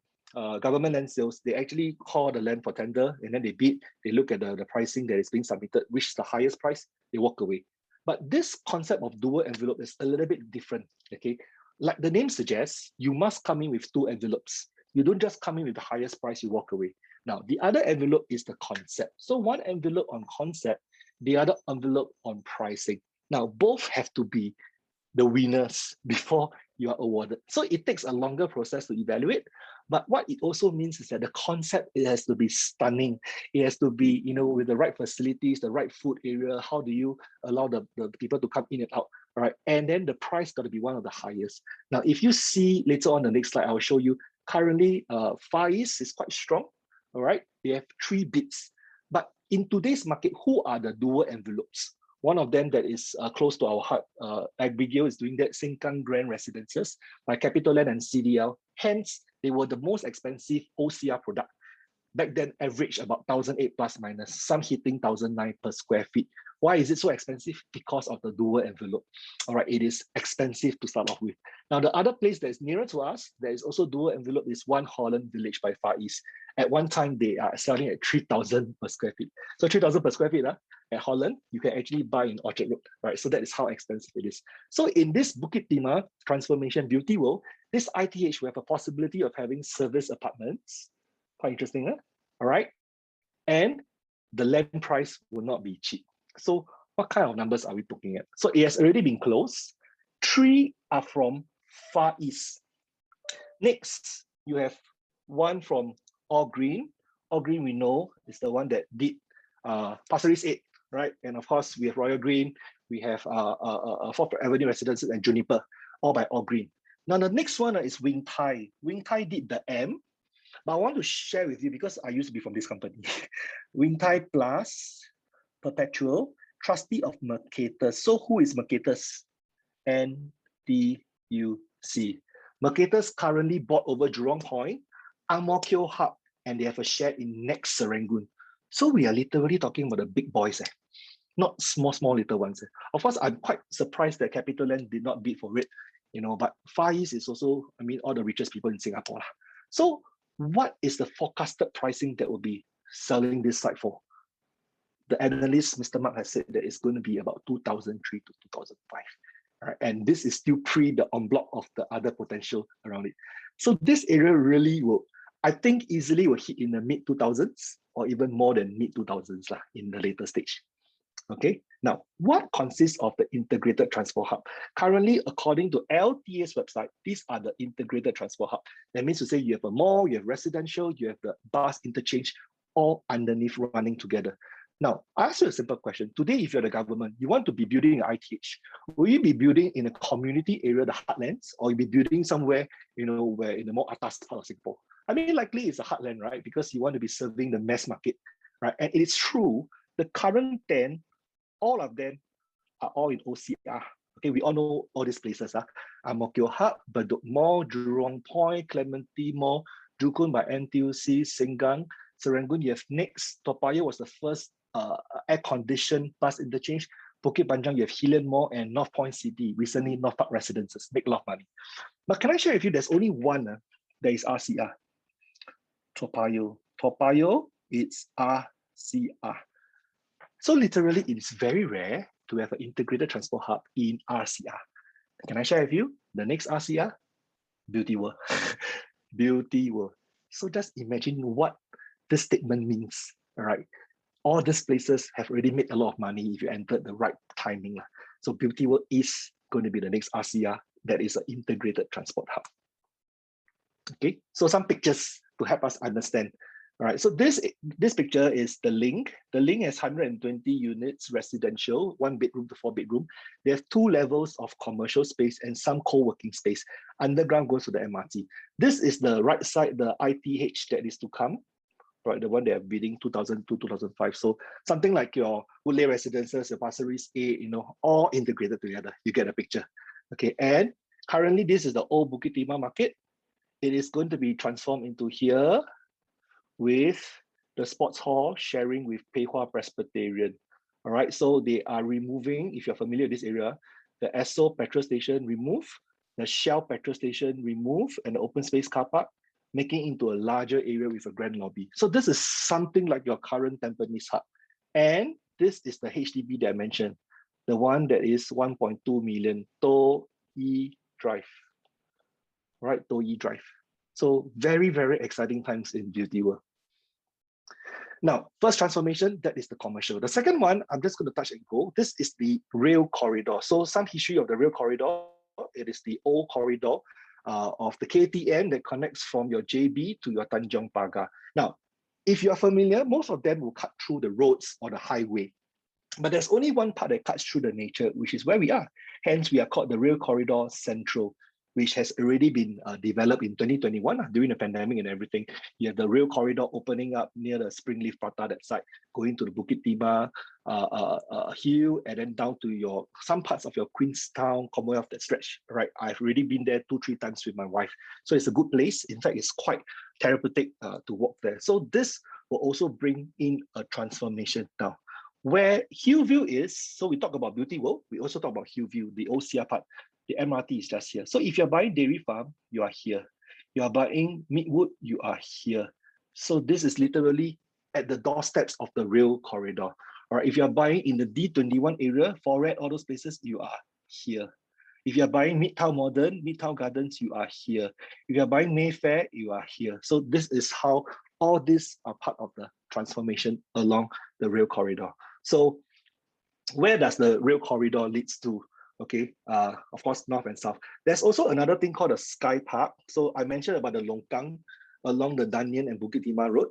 government land sales, they actually call the land for tender and then they bid, they look at the pricing that is being submitted, which is the highest price, they walk away. But this concept of dual envelope is a little bit different, okay? Like the name suggests, you must come in with 2 envelopes. You don't just come in with the highest price, you walk away. Now, the other envelope is the concept. So one envelope on concept, the other envelope on pricing. Now, both have to be the winners before you are awarded. So it takes a longer process to evaluate, but what it also means is that the concept, it has to be stunning. It has to be, with the right facilities, the right food area. How do you allow the people to come in and out, all right? And then the price got to be one of the highest. Now, if you see later on the next slide, I will show you currently Far East is quite strong, all right? They have 3 bids, but in today's market, who are the dual envelopes? One of them that is close to our heart, Abigail is doing that, Sengkang Grand Residences by CapitaLand and CDL. Hence, they were the most expensive OCR product. Back then, average about 1,008 plus minus, some hitting 1,009 per square feet. Why is it so expensive? Because of the dual envelope. All right, it is expensive to start off with. Now, the other place that is nearer to us, there is also dual envelope, is One Holland Village by Far East. At one time, they are selling at 3,000 per square feet. So 3,000 per square feet, at Holland, you can actually buy in Orchard Road, right? So that is how expensive it is. So in this Bukit Timah transformation beauty world, this ITH will have a possibility of having service apartments. Quite interesting, huh? All right. And the land price will not be cheap. So what kind of numbers are we looking at? So it has already been closed. 3 are from Far East. Next, you have one from All Green. All Green, we know, is the one that did Pasir Ris 8, right? And of course, we have Royal Green, we have 4th Avenue Residences and Juniper, all by All Green. Now, the next one is Wing Tai. Wing Tai did the M, but I want to share with you because I used to be from this company. Wing Tai Plus, Perpetual, trustee of Mercatus. So who is Mercatus? NDUC. Mercatus currently bought over Jurong Point, Ang Mo Kio Hub, and they have a share in Next Serangoon. So we are literally talking about the big boys, not small little ones. Of course, I'm quite surprised that CapitaLand did not bid for it, but Far East is also, all the richest people in Singapore. So what is the forecasted pricing that will be selling this site for? The analyst, Mr. Mark, has said that it's going to be about 2003 to 2005. Right? And this is still pre the en bloc of the other potential around it. So this area really will, I think, easily will hit in the mid 2000s or even more than mid 2000s in the later stage. Okay, now what consists of the integrated transport hub? Currently, according to LTA's website, these are the integrated transport hub. That means to say you have a mall, you have residential, you have the bus interchange, all underneath running together. Now, I ask you a simple question. Today, if you're the government, you want to be building an ITH, will you be building in a community area, the heartlands, or you be building somewhere, where in the more atas part of Singapore? Likely it's a heartland, right? Because you want to be serving the mass market, right? And it is true, the current 10, all of them are all in OCR. Okay, we all know all these places. Ang Mo Kio Hub, Bedok Mall, Jurong Point, Clementi Mall, Jukun by NTUC, Sengkang, Serangoon, you have Next. Toa Payoh was the first air-conditioned bus interchange. Bukit Panjang, you have Hillian Mall, and North Point City, recently North Park Residences, make a lot of money. But can I share with you, there's only one that is RCR. Toa Payoh. Toa Payoh, it's RCR. So literally, it is very rare to have an integrated transport hub in RCR. Can I share with you the next RCR? Beauty World. Beauty World. So just imagine what this statement means, all right? All these places have already made a lot of money if you entered the right timing. So Beauty World is going to be the next RCR that is an integrated transport hub. Okay, so some pictures to help us understand. All right, so this picture is the Link. The Link has 120 units residential, 1 bedroom to 4 bedroom. They have 2 levels of commercial space and some co-working space. Underground goes to the MRT. This is the right side, the ITH that is to come, right? The one they are bidding 2002, 2005. So something like your Woodleigh Residences, your Pasir Ris A, all integrated together. You get a picture. Okay, and currently this is the old Bukit Timah market. It is going to be transformed into here, with the sports hall sharing with Pei Hwa Presbyterian. All right, so they are removing, if you're familiar with this area, the Esso petrol station remove, the Shell petrol station remove, and the open space car park, making into a larger area with a grand lobby. So this is something like your current Tampines hub. And this is the HDB that I mentioned, the one that is 1.2 million, Toh E Drive. Right, Toh E Drive. So very, very exciting times in Beauty World. Now, first transformation, that is the commercial. The second one, I'm just going to touch and go. This is the rail corridor. So some history of the rail corridor. It is the old corridor of the KTM that connects from your JB to your Tanjong Pagar. Now, if you are familiar, most of them will cut through the roads or the highway. But there's only one part that cuts through the nature, which is where we are. Hence, we are called the Rail Corridor Central, which has already been developed in 2021 during the pandemic and everything. You have the rail corridor opening up near the Springleaf Prata, that side, going to the Bukit Timah hill, and then down to some parts of your Queenstown, Commonwealth, that stretch, right? I've already been there 2-3 times with my wife. So it's a good place. In fact, it's quite therapeutic to walk there. So this will also bring in a transformation now. Where Hillview is, so we talk about Beauty World, we also talk about Hillview, the OCR part. The MRT is just here. So if you're buying Dairy Farm, you are here. You are buying Meatwood, you are here. So this is literally at the doorsteps of the rail corridor. All right, if you're buying in the D21 area, Forest, all those places, you are here. If you're buying Midtown Modern, Midtown Gardens, you are here. If you're buying Mayfair, you are here. So this is how all these are part of the transformation along the rail corridor. So where does the rail corridor leads to? Okay, of course, north and south. There's also another thing called a Sky Park. So I mentioned about the longkang along the Danyan and Bukit Timah Road.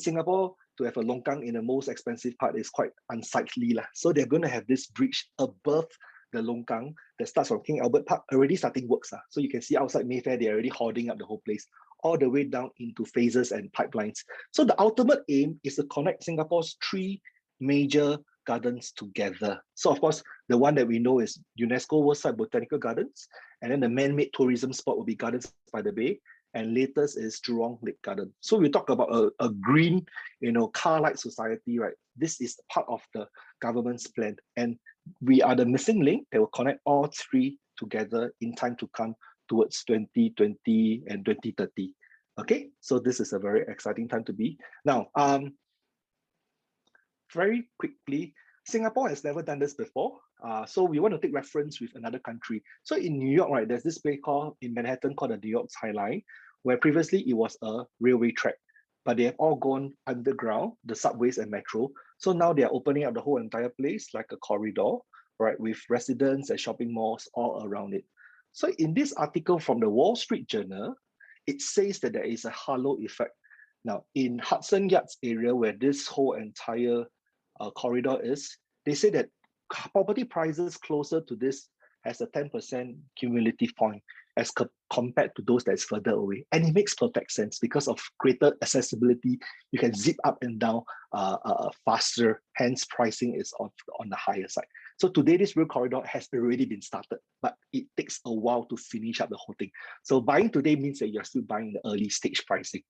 Singapore, to have a longkang in the most expensive part is quite unsightly. So they're going to have this bridge above the longkang that starts from King Albert Park, already starting works. So you can see outside Mayfair, they're already hoarding up the whole place, all the way down into phases and pipelines. So the ultimate aim is to connect Singapore's 3 major gardens together. So of course, the one that we know is UNESCO World Site Botanical Gardens, and then the man-made tourism spot will be Gardens by the Bay, and latest is Jurong Lake Garden. So we talk about a green, car-light society, right? This is part of the government's plan, and we are the missing link that will connect all 3 together in time to come towards 2020 and 2030. Okay, so this is a very exciting time to be. Now, very quickly, Singapore has never done this before. So we want to take reference with another country. So in New York, right, there's this place in Manhattan called the New York High Line, where previously it was a railway track, but they have all gone underground, the subways and metro. So now they are opening up the whole entire place like a corridor, right, with residents and shopping malls all around it. So in this article from the Wall Street Journal, it says that there is a halo effect. Now, in Hudson Yards area, where this whole entire corridor is, they say that property prices closer to this has a 10% cumulative point as compared to those that's further away. And it makes perfect sense because of greater accessibility. You can zip up and down faster, hence pricing is on the higher side. So today, this rail corridor has already been started, but it takes a while to finish up the whole thing. So buying today means that you're still buying the early stage pricing.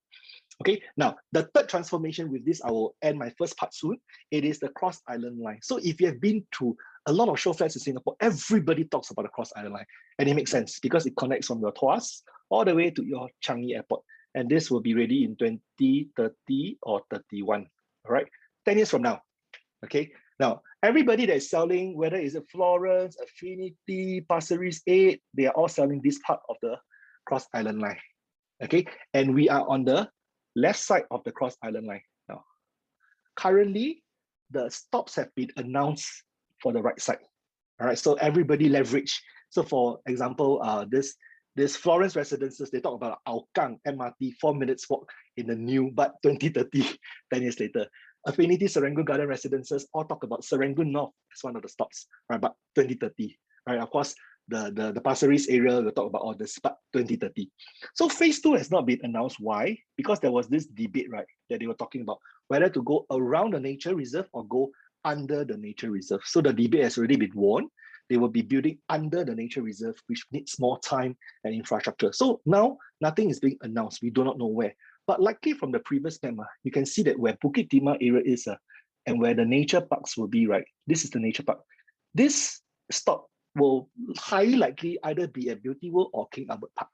Okay, now the third transformation with this, I will end my first part soon. It is the Cross Island Line. So if you have been to a lot of show flats in Singapore, everybody talks about the Cross Island Line. And it makes sense because it connects from your Tuas all the way to your Changi Airport. And this will be ready in 2030 or 31, all right? 10 years from now, okay? Now, everybody that is selling, whether it's Florence, Affinity, Pasir Ris 8, they are all selling this part of the Cross Island Line, okay? And we are on the left side of the Cross Island Line now. Currently, the stops have been announced for the right side. All right, so everybody leverage. So for example, this Florence Residences, they talk about Hougang MRT, 4 minutes walk in the new, but 2030, 10 years later. Affinity Serangoon Garden Residences all talk about Serangoon North as one of the stops, right? But 2030, right? Of course, the Pasir Ris area, we'll talk about all this, but 2030. So phase 2 has not been announced. Why? Because there was this debate, right, that they were talking about whether to go around the nature reserve or go under the nature reserve. So the debate has already been won. They will be building under the nature reserve, which needs more time and infrastructure. So now nothing is being announced. We do not know where. But likely from the previous map, you can see that where Bukit Timah area is and where the nature parks will be, right? This is the nature park. This stop will highly likely either be at Beauty World or King Albert Park.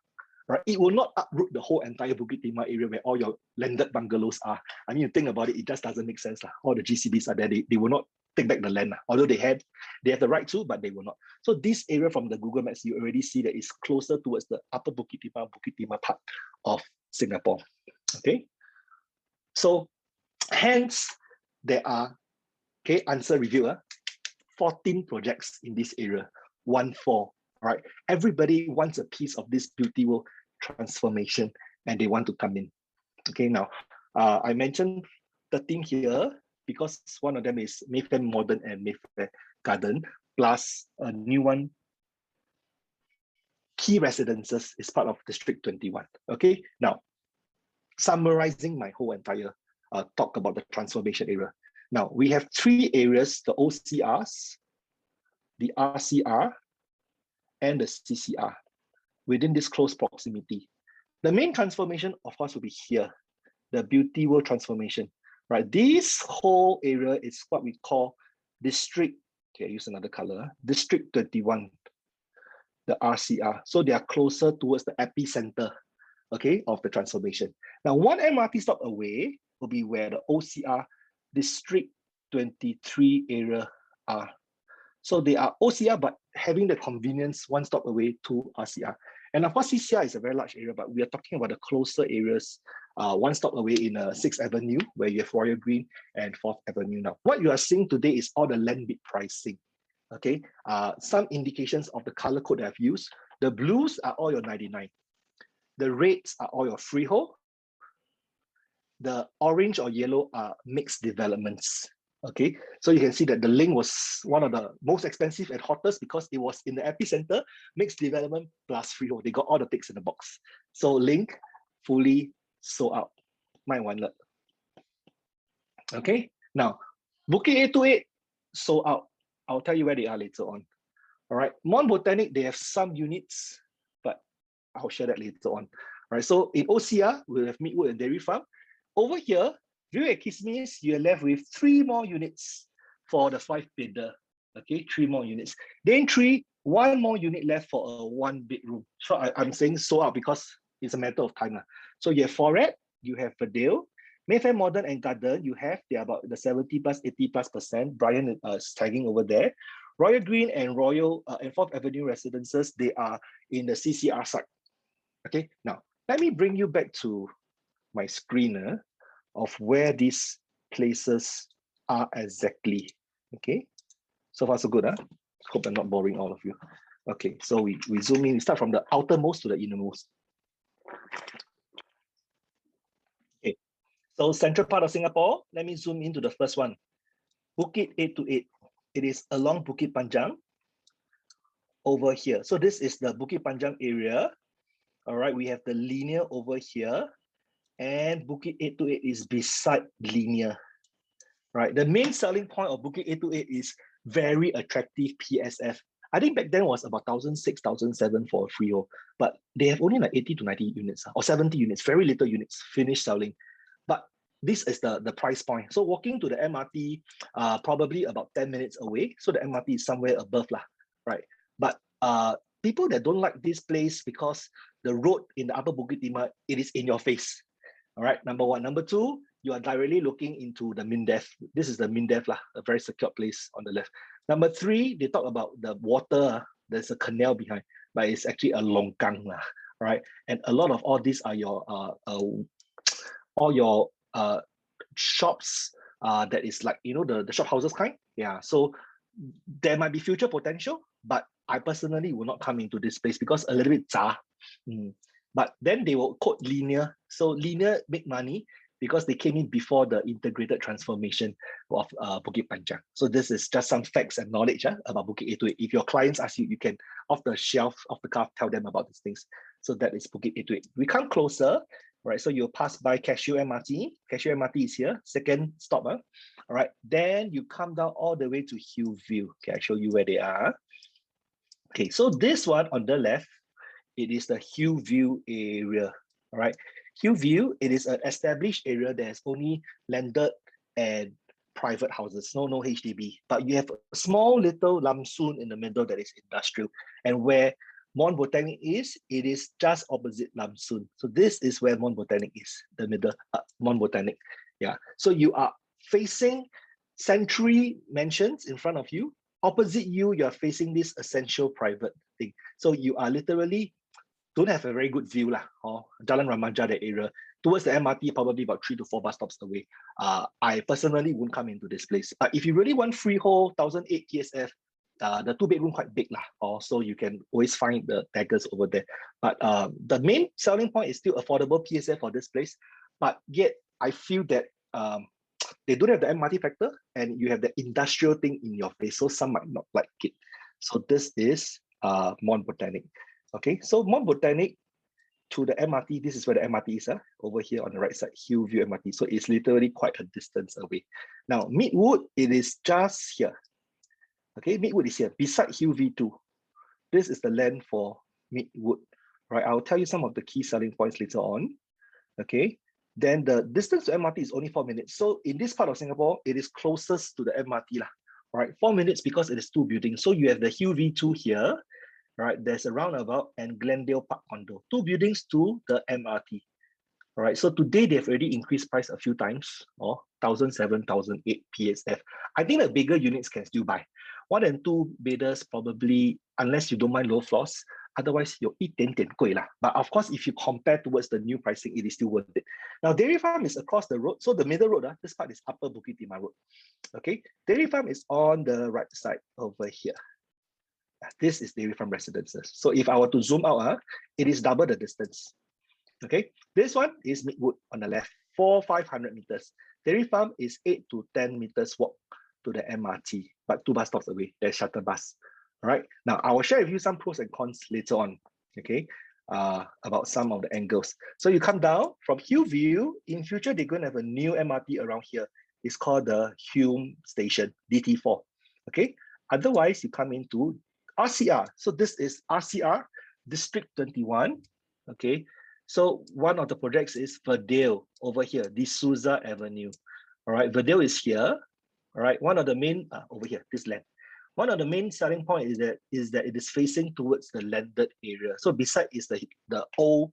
Right? It will not uproot the whole entire Bukit Timah area where all your landed bungalows are. I mean, you think about it, it just doesn't make sense. All the GCBs are there. They will not take back the land. Although they have the right to, but they will not. So this area from the Google Maps, you already see that it's closer towards the upper Bukit Timah part of Singapore. Okay. So hence, there are, okay, answer review, 14 projects in this area, 1-4. All right. Everybody wants a piece of this Beauty World transformation and they want to come in. Okay, now I mentioned 13 here because one of them is Mayfair Modern and Mayfair Garden, plus a new one, Key Residences, is part of District 21. Okay, now summarizing my whole entire talk about the transformation area. Now we have 3 areas: the OCRs, the RCR, and the CCR within this close proximity. The main transformation, of course, will be here, the Beauty World transformation, right? This whole area is what we call District, okay, I use another color, District 21, the RCR. So they are closer towards the epicenter, okay, of the transformation. Now, one MRT stop away will be where the OCR District 23 area are. So they are OCR, but having the convenience one stop away to RCR. And of course, CCR is a very large area, but we are talking about the closer areas, one stop away in 6th Avenue, where you have Royal Green and 4th Avenue now. What you are seeing today is all the land bid pricing. Okay, some indications of the color code that I've used. The blues are all your 99. The reds are all your freehold. The orange or yellow are mixed developments. Okay, so you can see that the Link was one of the most expensive and hottest because it was in the epicenter, mixed development plus freehold. They got all the ticks in the box. So Link fully sold out. My one lot. Okay, now Bukit 828 sold out. I'll tell you where they are later on. All right, Mont Botanic, they have some units, but I'll share that later on. All right, so in OCR, we'll have Meatwood and Dairy Farm. Over here, View at Kismis, you're left with 3 more units for the 5 bidder. Okay, 3 more units. Then 1 more unit left for a 1-bedroom. So I'm saying sold out because it's a matter of time. So you have Foret, you have Verdale, Mayfair Modern and Garden, they are about the 70+, 80+%. Brian is tagging over there. Royal Green and Royal and 4th Avenue Residences, they are in the CCR side. Okay, now let me bring you back to my screen of where these places are exactly. Okay, so far so good. Hope I'm not boring all of you. Okay, so we zoom in, we start from the outermost to the innermost. Okay, so central part of Singapore, let me zoom into the first one. Bukit 828. It is along Bukit Panjang over here. So this is the Bukit Panjang area. All right, we have the linear over here, and Bukit 828 is beside linear. Right, the main selling point of Bukit 828 is very attractive PSF. I think back then was about 1,600, 1,700 for a freehold, but they have only like 80 to 90 units or 70 units, very little units finished selling. But this is the price point. So walking to the MRT, probably about 10 minutes away. So the MRT is somewhere above lah, right? But people that don't like this place because the road in the Upper Bukit Timah, it is in your face. All right, number one. Number two, you are directly looking into the MINDEF. This is the MINDEF lah, a very secure place on the left. Number three, they talk about the water. There's a canal behind, but it's actually a longkang lah, right? And a lot of all these are your all your shops that is like, you know, the shop houses kind. Yeah, so there might be future potential, but I personally will not come into this place because a little bit zah. But then they will quote linear. So linear make money because they came in before the integrated transformation of Bukit Panjang. So this is just some facts and knowledge about Bukit 828. If your clients ask you, you can off the shelf, off the cuff, tell them about these things. So that is Bukit 828. We come closer, right? So you'll pass by Cashew MRT. Cashew MRT is here, second stop. All right, then you come down all the way to Hillview. Okay, I show you where they are. Okay, so this one on the left, it is the Hillview area. All right, Hillview, it is an established area that has only landed and private houses, no HDB. But you have a small little lamsoon in the middle that is industrial. And where Mont Botanic is, it is just opposite lamsoon. So this is where Mont Botanic is, the middle, Mont Botanic. Yeah, so you are facing Century Mansions in front of you. Opposite you, you're facing this essential private thing. So you are literally don't have a very good view lah, or Jalan Remaja, that area. Towards the MRT, probably about 3 to 4 bus stops away. I personally wouldn't come into this place. But if you really want freehold, 1,008 PSF, the 2-bedroom quite big lah. Also, you can always find the daggers over there. But the main selling point is still affordable PSF for this place. But yet, I feel that they don't have the MRT factor, and you have the industrial thing in your face. So some might not like it. So this is Mont Botanic. Okay, so Mont Botanic to the MRT, this is where the MRT is, over here on the right side, Hillview MRT. So it's literally quite a distance away. Now, Midwood, it is just here. Okay, Midwood is here, beside Hillview 2. This is the land for Midwood, right? I'll tell you some of the key selling points later on. Okay, then the distance to MRT is only 4 minutes. So in this part of Singapore, it is closest to the MRT lah. Right, 4 minutes because it is 2 buildings. So you have the Hillview 2 here. Right, there's a roundabout and Glendale Park Condo, 2 buildings to the MRT. All right, so today they've already increased price a few times, or 1,007, 1,008 PSF. I think the bigger units can still buy. 1 and 2 bidders probably, unless you don't mind low floors, otherwise you're 一点点贵lah. But of course, if you compare towards the new pricing, it is still worth it. Now, Dairy Farm is across the road. So the middle road, this part is Upper Bukit Timah Road. Okay, Dairy Farm is on the right side over here. This is Dairy Farm Residences. So if I were to zoom out, it is double the distance. Okay, this one is Midwood on the left, 400-500 meters. Dairy Farm is 8 to 10 meters walk to the MRT, but 2 bus stops away. There's shuttle bus. All right, now I will share with you some pros and cons later on. Okay, about some of the angles. So you come down from Hillview. In future, they're going to have a new MRT around here. It's called the Hume Station, DT4. Okay, otherwise you come into RCR. So this is RCR, District 21. Okay, so one of the projects is Verdale over here, D'Souza Avenue. All right, Verdale is here. All right, one of the main, over here, this land. One of the main selling point is that it is facing towards the landed area. So beside is the old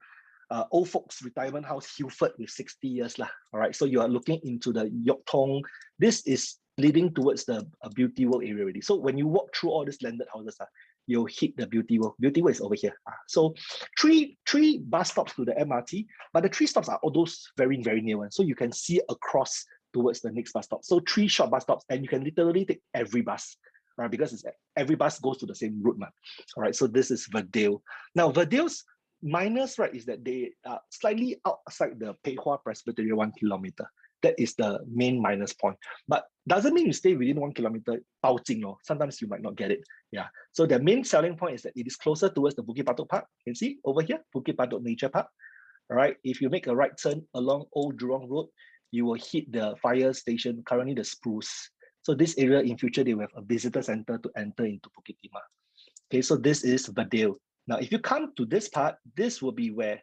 folks retirement house, Hilford, with 60 years lah. All right, so you are looking into the Yok Tong. This is leading towards the Beauty World area already. So when you walk through all these landed houses, you'll hit the Beauty World. Beauty World is over here. So three bus stops to the MRT, but the 3 stops are all those very, very near ones. So you can see across towards the next bus stop. So 3 short bus stops, and you can literally take every bus, right? Because every bus goes to the same route. All right, so this is Verdale. Now, Verdale's minus, right, is that they are slightly outside the Pei Hwa Presbyterian 1 kilometer. That is the main minus point. But doesn't mean you stay within 1 kilometer, sometimes you might not get it. Yeah. So the main selling point is that it is closer towards the Bukit Batok Park. You can see over here, Bukit Batok Nature Park. All right. If you make a right turn along Old Jurong Road, you will hit the fire station, currently the Spruce. So this area in future, they will have a visitor center to enter into Bukit Timah. Okay, so this is Verdale. Now, if you come to this part, this will be where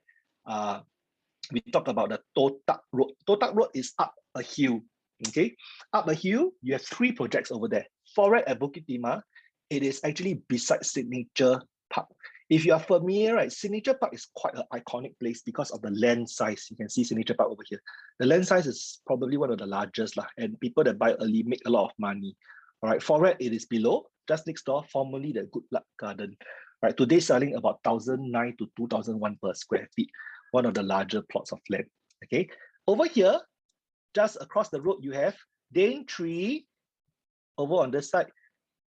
we talk about the Totak Road. Totak Road is up a hill. Okay, up a hill, you have 3 projects over there. Forest at Bukit Timah, it is actually beside Signature Park. If you are familiar, right, Signature Park is quite an iconic place because of the land size. You can see Signature Park over here. The land size is probably one of the largest, and people that buy early make a lot of money. All right, Forest, it is below, just next door, formerly the Good Luck Garden. Right, today selling about 1,009 to 2,001 per square feet, one of the larger plots of land. Okay, over here, just across the road, you have Daintree over on this side,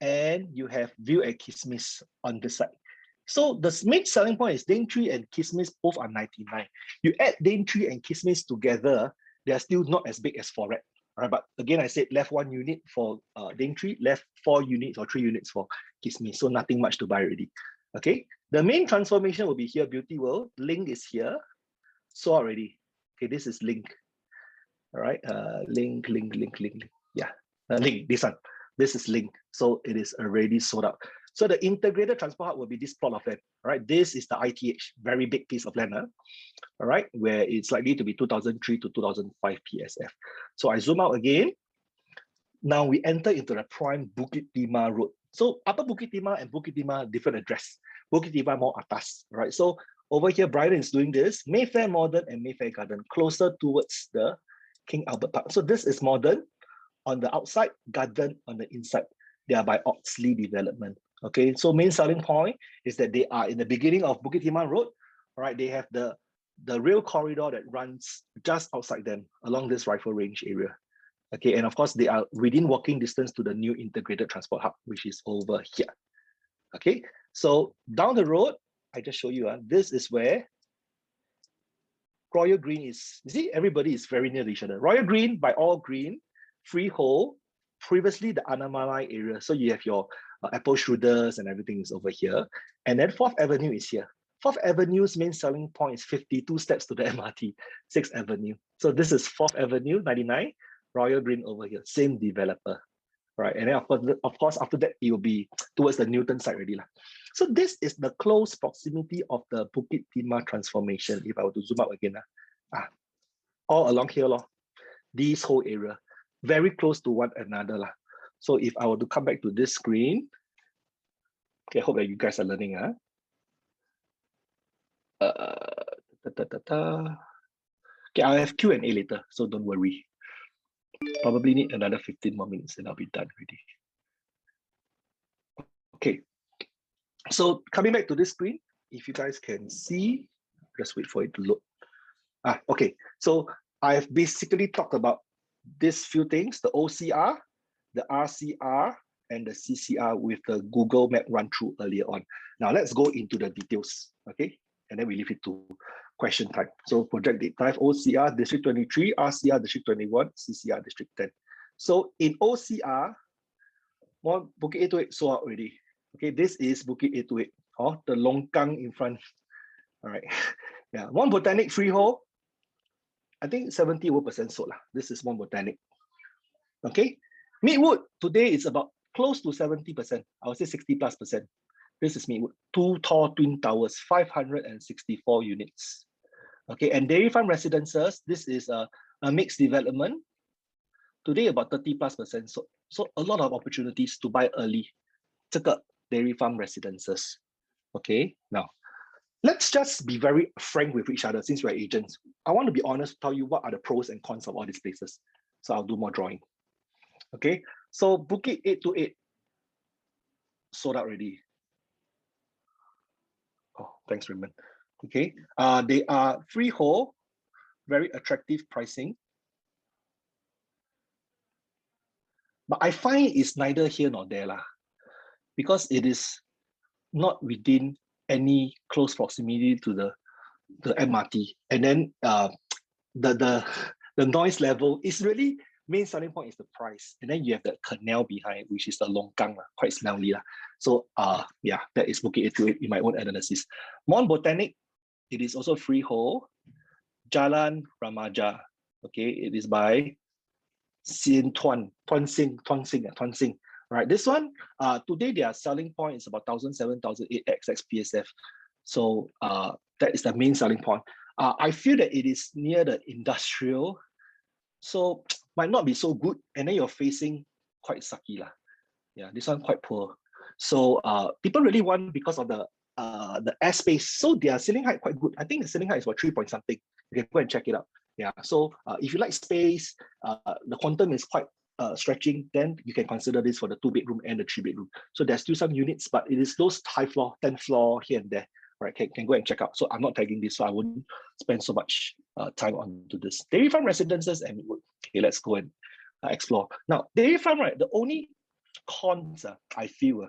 and you have View at Kismis on this side. So the main selling point is Daintree and Kismis both are 99. You add Daintree and Kismis together, they are still not as big as Forest. All right, but again, I said left 1 unit for Daintree, left 4 units or 3 units for Kismis. So nothing much to buy already. Okay, the main transformation will be here, Beauty World. Link is here. So already. Okay, this is Link. All right, link. Yeah, Link, this one. This is Link. So it is already sold out. So the integrated transport hub will be this plot of land. All right, this is the ITH, very big piece of land. All right, where it's likely to be 2003 to 2005 PSF. So I zoom out again. Now we enter into the prime Bukit Timah Road. So Upper Bukit Timah and Bukit Timah, different address. Bukit Timah more atas, right? So over here, Brian is doing this, Mayfair Modern and Mayfair Garden, closer towards the King Albert Park. So this is Modern on the outside, Garden on the inside. They are by Oxley Development. Okay, so main selling point is that they are in the beginning of Bukit Timah Road. All right, they have the rail corridor that runs just outside them along this rifle range area. Okay, and of course, they are within walking distance to the new integrated transport hub, which is over here. Okay, so down the road, I just show you, this is where Royal Green is. You see, everybody is very near each other. Royal Green by All Green, Freehold, previously the Anamalai area. So you have your Apple Schroeders and everything is over here. And then 4th Avenue is here. 4th Avenue's main selling point is 52 steps to the MRT, 6th Avenue. So this is 4th Avenue, 99, Royal Green over here, same developer. Right, and then of course, after that, it will be towards the Newton side already. So this is the close proximity of the Bukit Timah transformation. If I were to zoom out again, all along here, this whole area, very close to one another. So if I were to come back to this screen, okay, I hope that you guys are learning. Okay, I'll have Q&A later, so don't worry. Probably need another 15 more minutes and I'll be done already. Okay, so coming back to this screen, if you guys can see, just wait for it to load. Okay, so I've basically talked about these few things, the OCR, the RCR, and the CCR with the Google Map run through earlier on. Now let's go into the details, okay? And then we leave it to question time. So project date type, OCR District 23, RCR District 21, CCR District 10. So in OCR, Bukit 828 sold out already. Okay, this is Bukit 828, the longkang in front. All right, yeah, One Botanic freehold, I think 70% sold. This is One Botanic. Okay, Meadwood today is about close to 70%. I would say 60+%. This is Meadwood, 2 tall twin towers, 564 units. Okay, and Dairy Farm Residences, this is a mixed development. Today about 30+%. So a lot of opportunities to buy early. 这个 Dairy Farm Residences. Okay, now let's just be very frank with each other since we're agents. I want to be honest, tell you what are the pros and cons of all these places. So I'll do more drawing. Okay, so Bukit 828 sold out already. Oh, thanks, Raymond. Okay, they are freehold, very attractive pricing. But I find it's neither here nor there, because it is not within any close proximity to the MRT. And then the noise level is really, main selling point is the price. And then you have the canal behind, which is the longkang, quite smelly. So yeah, that is Bukit 828 in my own analysis. Mount Botanic, it is also freehold. Jalan Ramaja, okay, it is by Tuan Sing. Right, this one, today their selling point is about 1,007, 1,008 XX PSF. So that is the main selling point. I feel that it is near the industrial, so might not be so good. And then you're facing quite sucky lah. Yeah, this one quite poor. So people really want because of the airspace. So their ceiling height quite good. I think the ceiling height is about 3 point something. You can go and check it out. Yeah. So if you like space, the quantum is quite stretching, then you can consider this for the 2-bedroom and the 3-bedroom. So there's still some units, but it is those high floor, 10th floor here and there. Right, can go and check out. So I'm not tagging this, so I wouldn't spend so much time onto this. Dairy Farm Residences and okay, let's go and explore. Now, Dairy Farm, right, the only cons I feel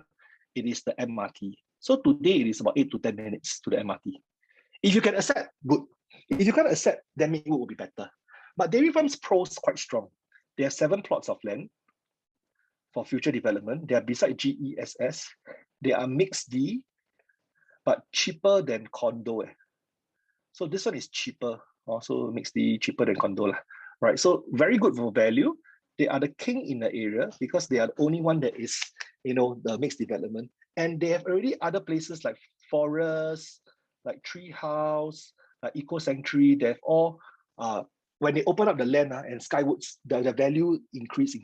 it is the MRT. So today it is about 8 to 10 minutes to the MRT. If you can accept, good. If you can't accept, then Meatwood will be better. But Dairy Farm's pros quite strong. They have 7 plots of land for future development. They are beside GESS. They are mixed D, but cheaper than condo. So this one is cheaper. Also mixed D, cheaper than condo. Right. So very good for value. They are the king in the area because they are the only one that is, the mixed development. And they have already other places like forest, like tree house, like eco sanctuary. They have all when they open up the land and Skywoods, the value increase.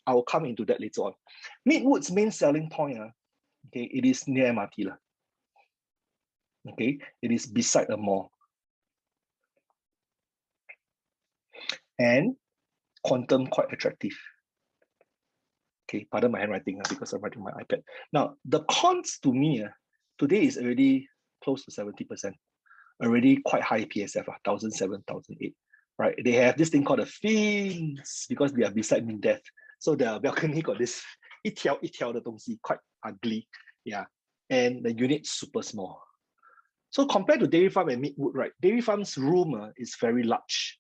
I will come into that later on. Meatwood's main selling point, okay, it is near MRT. Okay, it is beside a mall. And quantum quite attractive. Okay, pardon my handwriting because I'm writing my iPad. Now, the cons to me today is already close to 70%. Already quite high PSF, 1,007, 1,008. Right? They have this thing called a fins because they are beside MINDEF. So the balcony got this 一条一条的东西, quite ugly. Yeah. And the unit's super small. So compared to Dairy Farm and Meatwood, right? Dairy Farm's room is very large.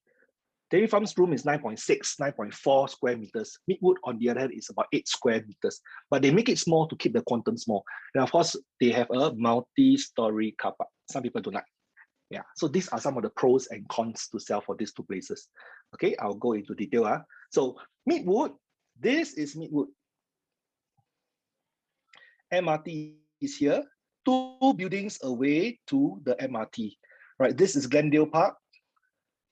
Dairy Farm's room is 9.6, 9.4 square meters. Meatwood, on the other hand, is about 8 square meters. But they make it small to keep the quantum small. And of course, they have a multi-story car park. Some people do not. Yeah, so these are some of the pros and cons to sell for these 2 places. Okay, I'll go into detail. So Meatwood, this is Meatwood. MRT is here. 2 buildings away to the MRT. Right, this is Glendale Park.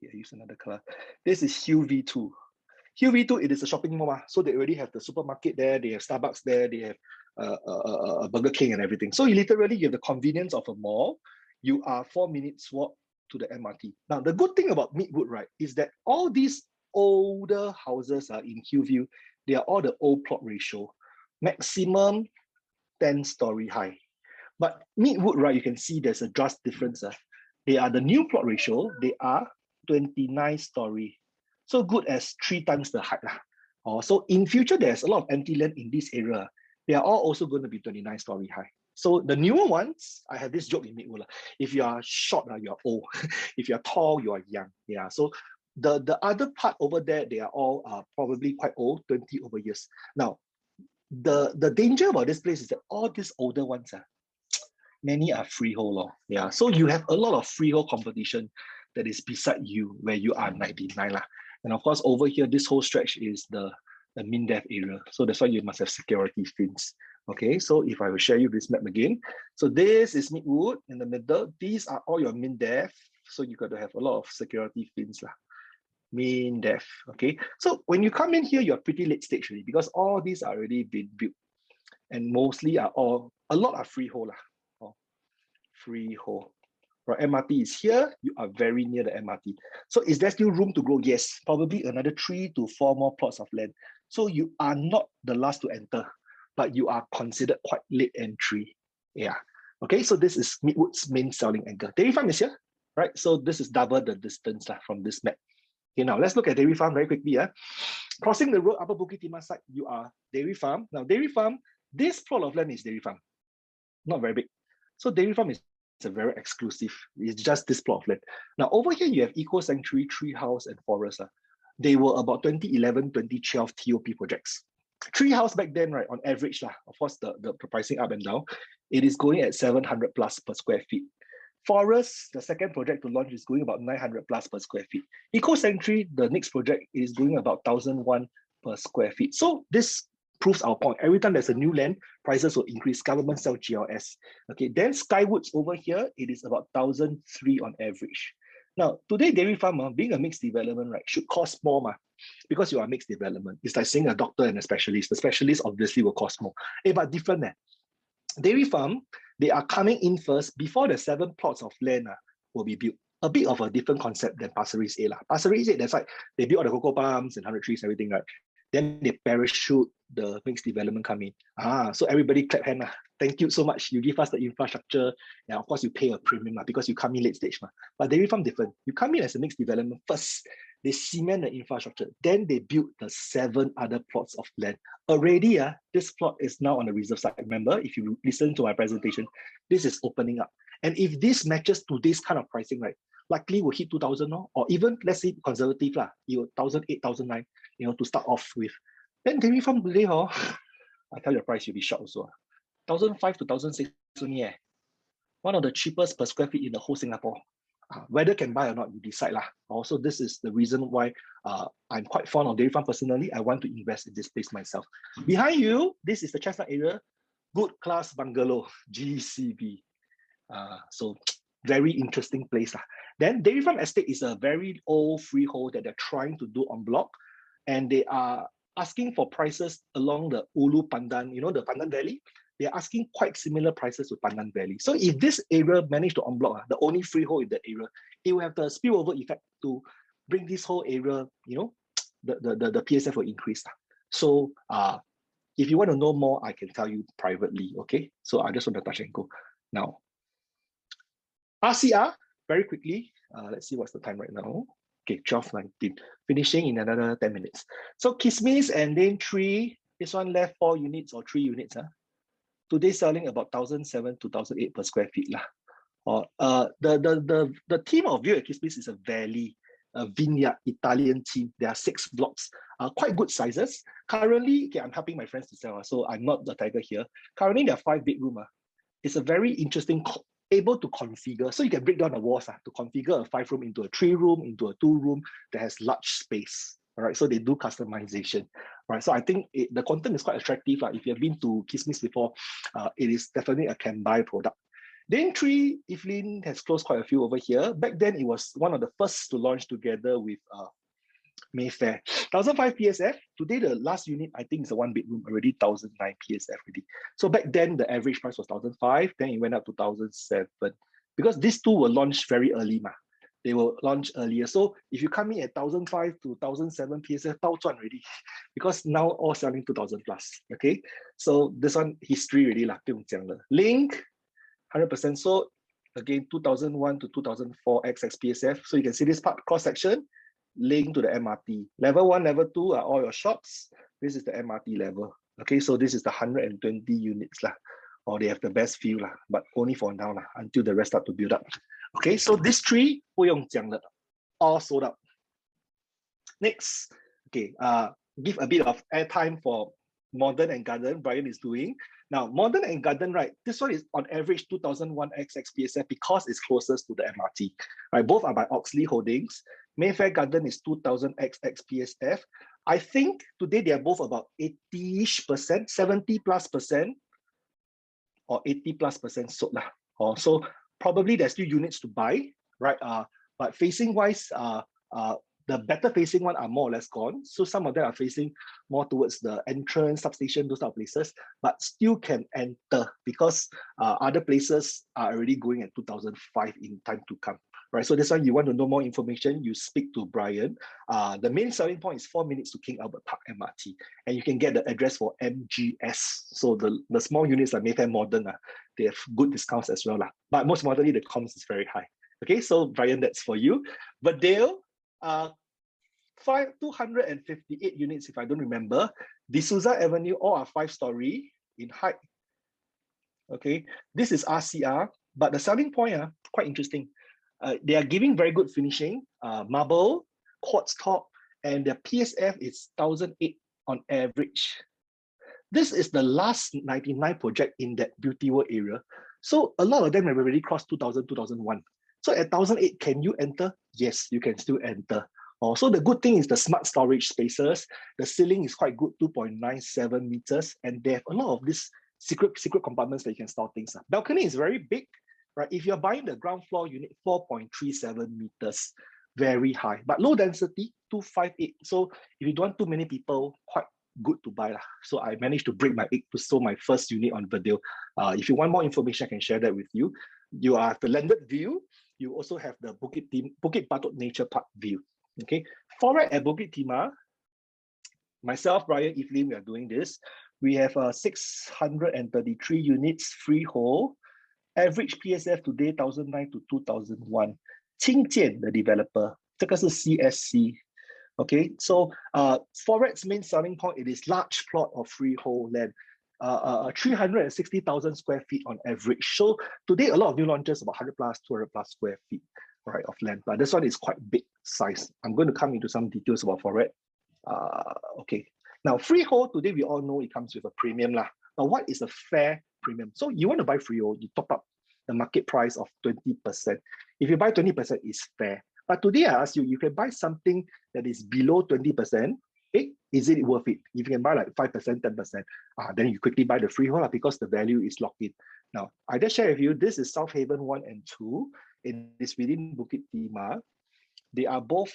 Here, use another color. This is Hill V2. Hill V2, it is a shopping mall. So they already have the supermarket there, they have Starbucks there, they have a Burger King and everything. So you literally have the convenience of a mall. You are 4 minutes walk to the MRT. Now, the good thing about Meatwood, right, is that all these older houses are in Hillview. They are all the old plot ratio. Maximum 10-story high. But Meatwood, right, you can see there's a drastic difference. They are the new plot ratio. They are 29-story. So good as 3 times the height. So in future, there's a lot of empty land in this area. They are all also going to be 29-story high. So the newer ones, I have this joke in Meatwood. If you are short, you are old. If you are tall, you are young. Yeah. So the other part over there, they are all probably quite old, 20 over years. Now, the danger about this place is that all these older ones, many are freehold. Yeah. So you have a lot of freehold competition that is beside you where you are 99. And of course, over here, this whole stretch is the MINDEF area. So that's why you must have security fins. Okay, so if I will share you this map again. So this is Meatwood in the middle. These are all your MINDEF. So you got to have a lot of security fins. MINDEF. Okay, so when you come in here, you're pretty late stage already because all these are already been built. And mostly a lot are freehold. Freehold. Right, MRT is here. You are very near the MRT. So is there still room to grow? Yes, probably another 3 to 4 more plots of land. So you are not the last to enter, but you are considered quite late entry. Yeah. Okay, so this is Meatwood's main selling angle. Dairy Farm is here, right? So this is double the distance from this map. Okay, now let's look at Dairy Farm very quickly. Crossing the road, Upper Bukit Timah side, you are Dairy Farm. Now, Dairy Farm, this plot of land is Dairy Farm. Not very big. So Dairy Farm is a very exclusive. It's just this plot of land. Now, over here, you have Eco Sanctuary, Tree House, and Forest. They were about 2011, 2012 TOP projects. Tree House back then, right, on average, of course, the pricing up and down, it is going at 700 plus per square feet. Forest, the second project to launch, is going about 900 plus per square feet. Eco Sanctuary, the next project, is going about 1,001 per square feet. So this proves our point. Every time there's a new land, prices will increase. Government sell GLS. Okay, then Skywoods over here, it is about 1,003 on average. Now, today dairy farm, being a mixed development, right, should cost more, because you are mixed development. It's like saying a doctor and a specialist. The specialist obviously will cost more. But different. Dairy farm, they are coming in first before the 7 plots of land will be built. A bit of a different concept than Pasir Ris A. Pasir Ris A, that's like they build all the cocoa palms and 100 trees and everything, right? Then they parachute the mixed development come in. So everybody clap hand. Thank you so much. You give us the infrastructure. And of course, you pay a premium because you come in late stage. But dairy farm different. You come in as a mixed development first. They cement the infrastructure. Then they build the 7 other plots of land. Already, this plot is now on the reserve side. Remember, if you listen to my presentation, this is opening up. And if this matches today's kind of pricing, right, likely will hit 2,000, or even, let's say, conservative, 1,008, 1,009, to start off with. Then dairy farm today, I tell you the price, you'll be shocked also. 1,005 to 1,006 only. One of the cheapest per square feet in the whole Singapore. Whether can buy or not, you decide. Also, this is the reason why I'm quite fond of dairy farm personally. I want to invest in this place myself. Behind you, this is the Chestnut area. Good class bungalow, GCB. So very interesting place. Then Dairy Farm Estate is a very old freehold that they're trying to do en bloc, and they are asking for prices along the Ulu Pandan, the Pandan Valley. They're asking quite similar prices to Pandan Valley. So if this area managed to en bloc, the only freehold in the area, it will have the spillover effect to bring this whole area, the PSF will increase. So if you want to know more, I can tell you privately, okay? So I just want to touch and go. Now, RCR, very quickly, let's see what's the time right now. Okay, 12:19, finishing in another 10 minutes. So Kismis and Lane 3, this one left 4 units or 3 units. Today selling about 1,007 to 1,008 per square feet. The team of view at Kismis is a valley, a vineyard Italian team. There are 6 blocks, quite good sizes. Currently, I'm helping my friends to sell, so I'm not the tiger here. Currently, there are 5 bedroom. It's a very interesting, able to configure. So you can break down the walls to configure a 5-room into a 3-room, into a 2-room that has large space. All right, so they do customization. Right, so I think the content is quite attractive. If you have been to Kismis before, it is definitely a can buy product. Then 3, Evelyn has closed quite a few over here. Back then, it was one of the first to launch together with Mayfair. 1,005 PSF. Today, the last unit, I think, is a 1-bedroom, already 1,009 PSF already. So back then, the average price was 1,005. Then it went up to 1,007. Because these 2 were launched very early. They were launched earlier. So if you come in at 1,005 to 1,007 PSF, 1,000 already. Because now all selling 2,000 plus. Okay. So this one, history really lah. Link, 100% sold. Again, 2001 to 2004 XX PSF. So you can see this part, cross section, link to the MRT. Level 1, level 2 are all your shops. This is the MRT level. Okay, so this is the 120 units lah. Or they have the best view lah, but only for now lah, until the rest start to build up. Okay, so this 3 不用讲了, all sold out. Next, okay, give a bit of airtime for Modern and Garden. Brian is doing. Now, Modern and Garden, right? This one is on average 2001 XX PSF because it's closest to the MRT. Right, both are by Oxley Holdings. Mayfair Garden is 2000 XX PSF. I think today they are both about 80%, 70+%, or 80+% sold lah. So probably there's still units to buy, right? But facing wise, the better facing one are more or less gone. So some of them are facing more towards the entrance, substation, those type of places, but still can enter because other places are already going at 2005 in time to come. Right, so this one, you want to know more information, you speak to Brian. The main selling point is 4 minutes to King Albert Park MRT, and you can get the address for MGS. So the small units are Mayfair Modern, they have good discounts as well. But most importantly, the comms is very high. Okay, so Brian, that's for you. Verdale, 258 units, if I don't remember. D'Souza Avenue, all are 5-story in height. Okay, this is RCR, but the selling point, quite interesting. They are giving very good finishing, marble, quartz top, and their PSF is 1,008 on average. This is the last 99 project in that Beauty World area. So a lot of them have already crossed 2000, 2001. So at 1008, can you enter? Yes, you can still enter. Also, the good thing is the smart storage spaces. The ceiling is quite good, 2.97 meters, and they have a lot of these secret compartments that you can store things. Balcony is very big, right? If you're buying the ground floor, you need 4.37 meters, very high, but low density, 258. So if you don't want too many people, quite good to buy. So I managed to break my egg to sell my first unit on Verdale. If you want more information, I can share that with you. You have the landed view. You also have the Bukit Batok Nature Park view. Okay, Forest at Bukit Timah, myself, Brian, Evelyn, we are doing this. We have 633 units freehold. Average PSF today 1009 to 2001. Qingjian, the developer, 这个是 CSC. Okay, so Forest's main selling point, it is large plot of freehold land. 360,000 square feet on average. So today, a lot of new launches about 100 plus, 200 plus square feet, right, of land. But this one is quite big size. I'm going to come into some details about Forest. Okay, now freehold today we all know it comes with a premium lah. Now, what is a fair premium? So you want to buy freehold, you top up the market price of 20%. If you buy 20%, it's fair. But today I ask you, you can buy something that is below 20%. Is it worth it? If you can buy like 5%, 10%, then you quickly buy the freehold because the value is locked in. Now, I just share with you, this is South Haven 1 and 2. It is within Bukit Timah. They are both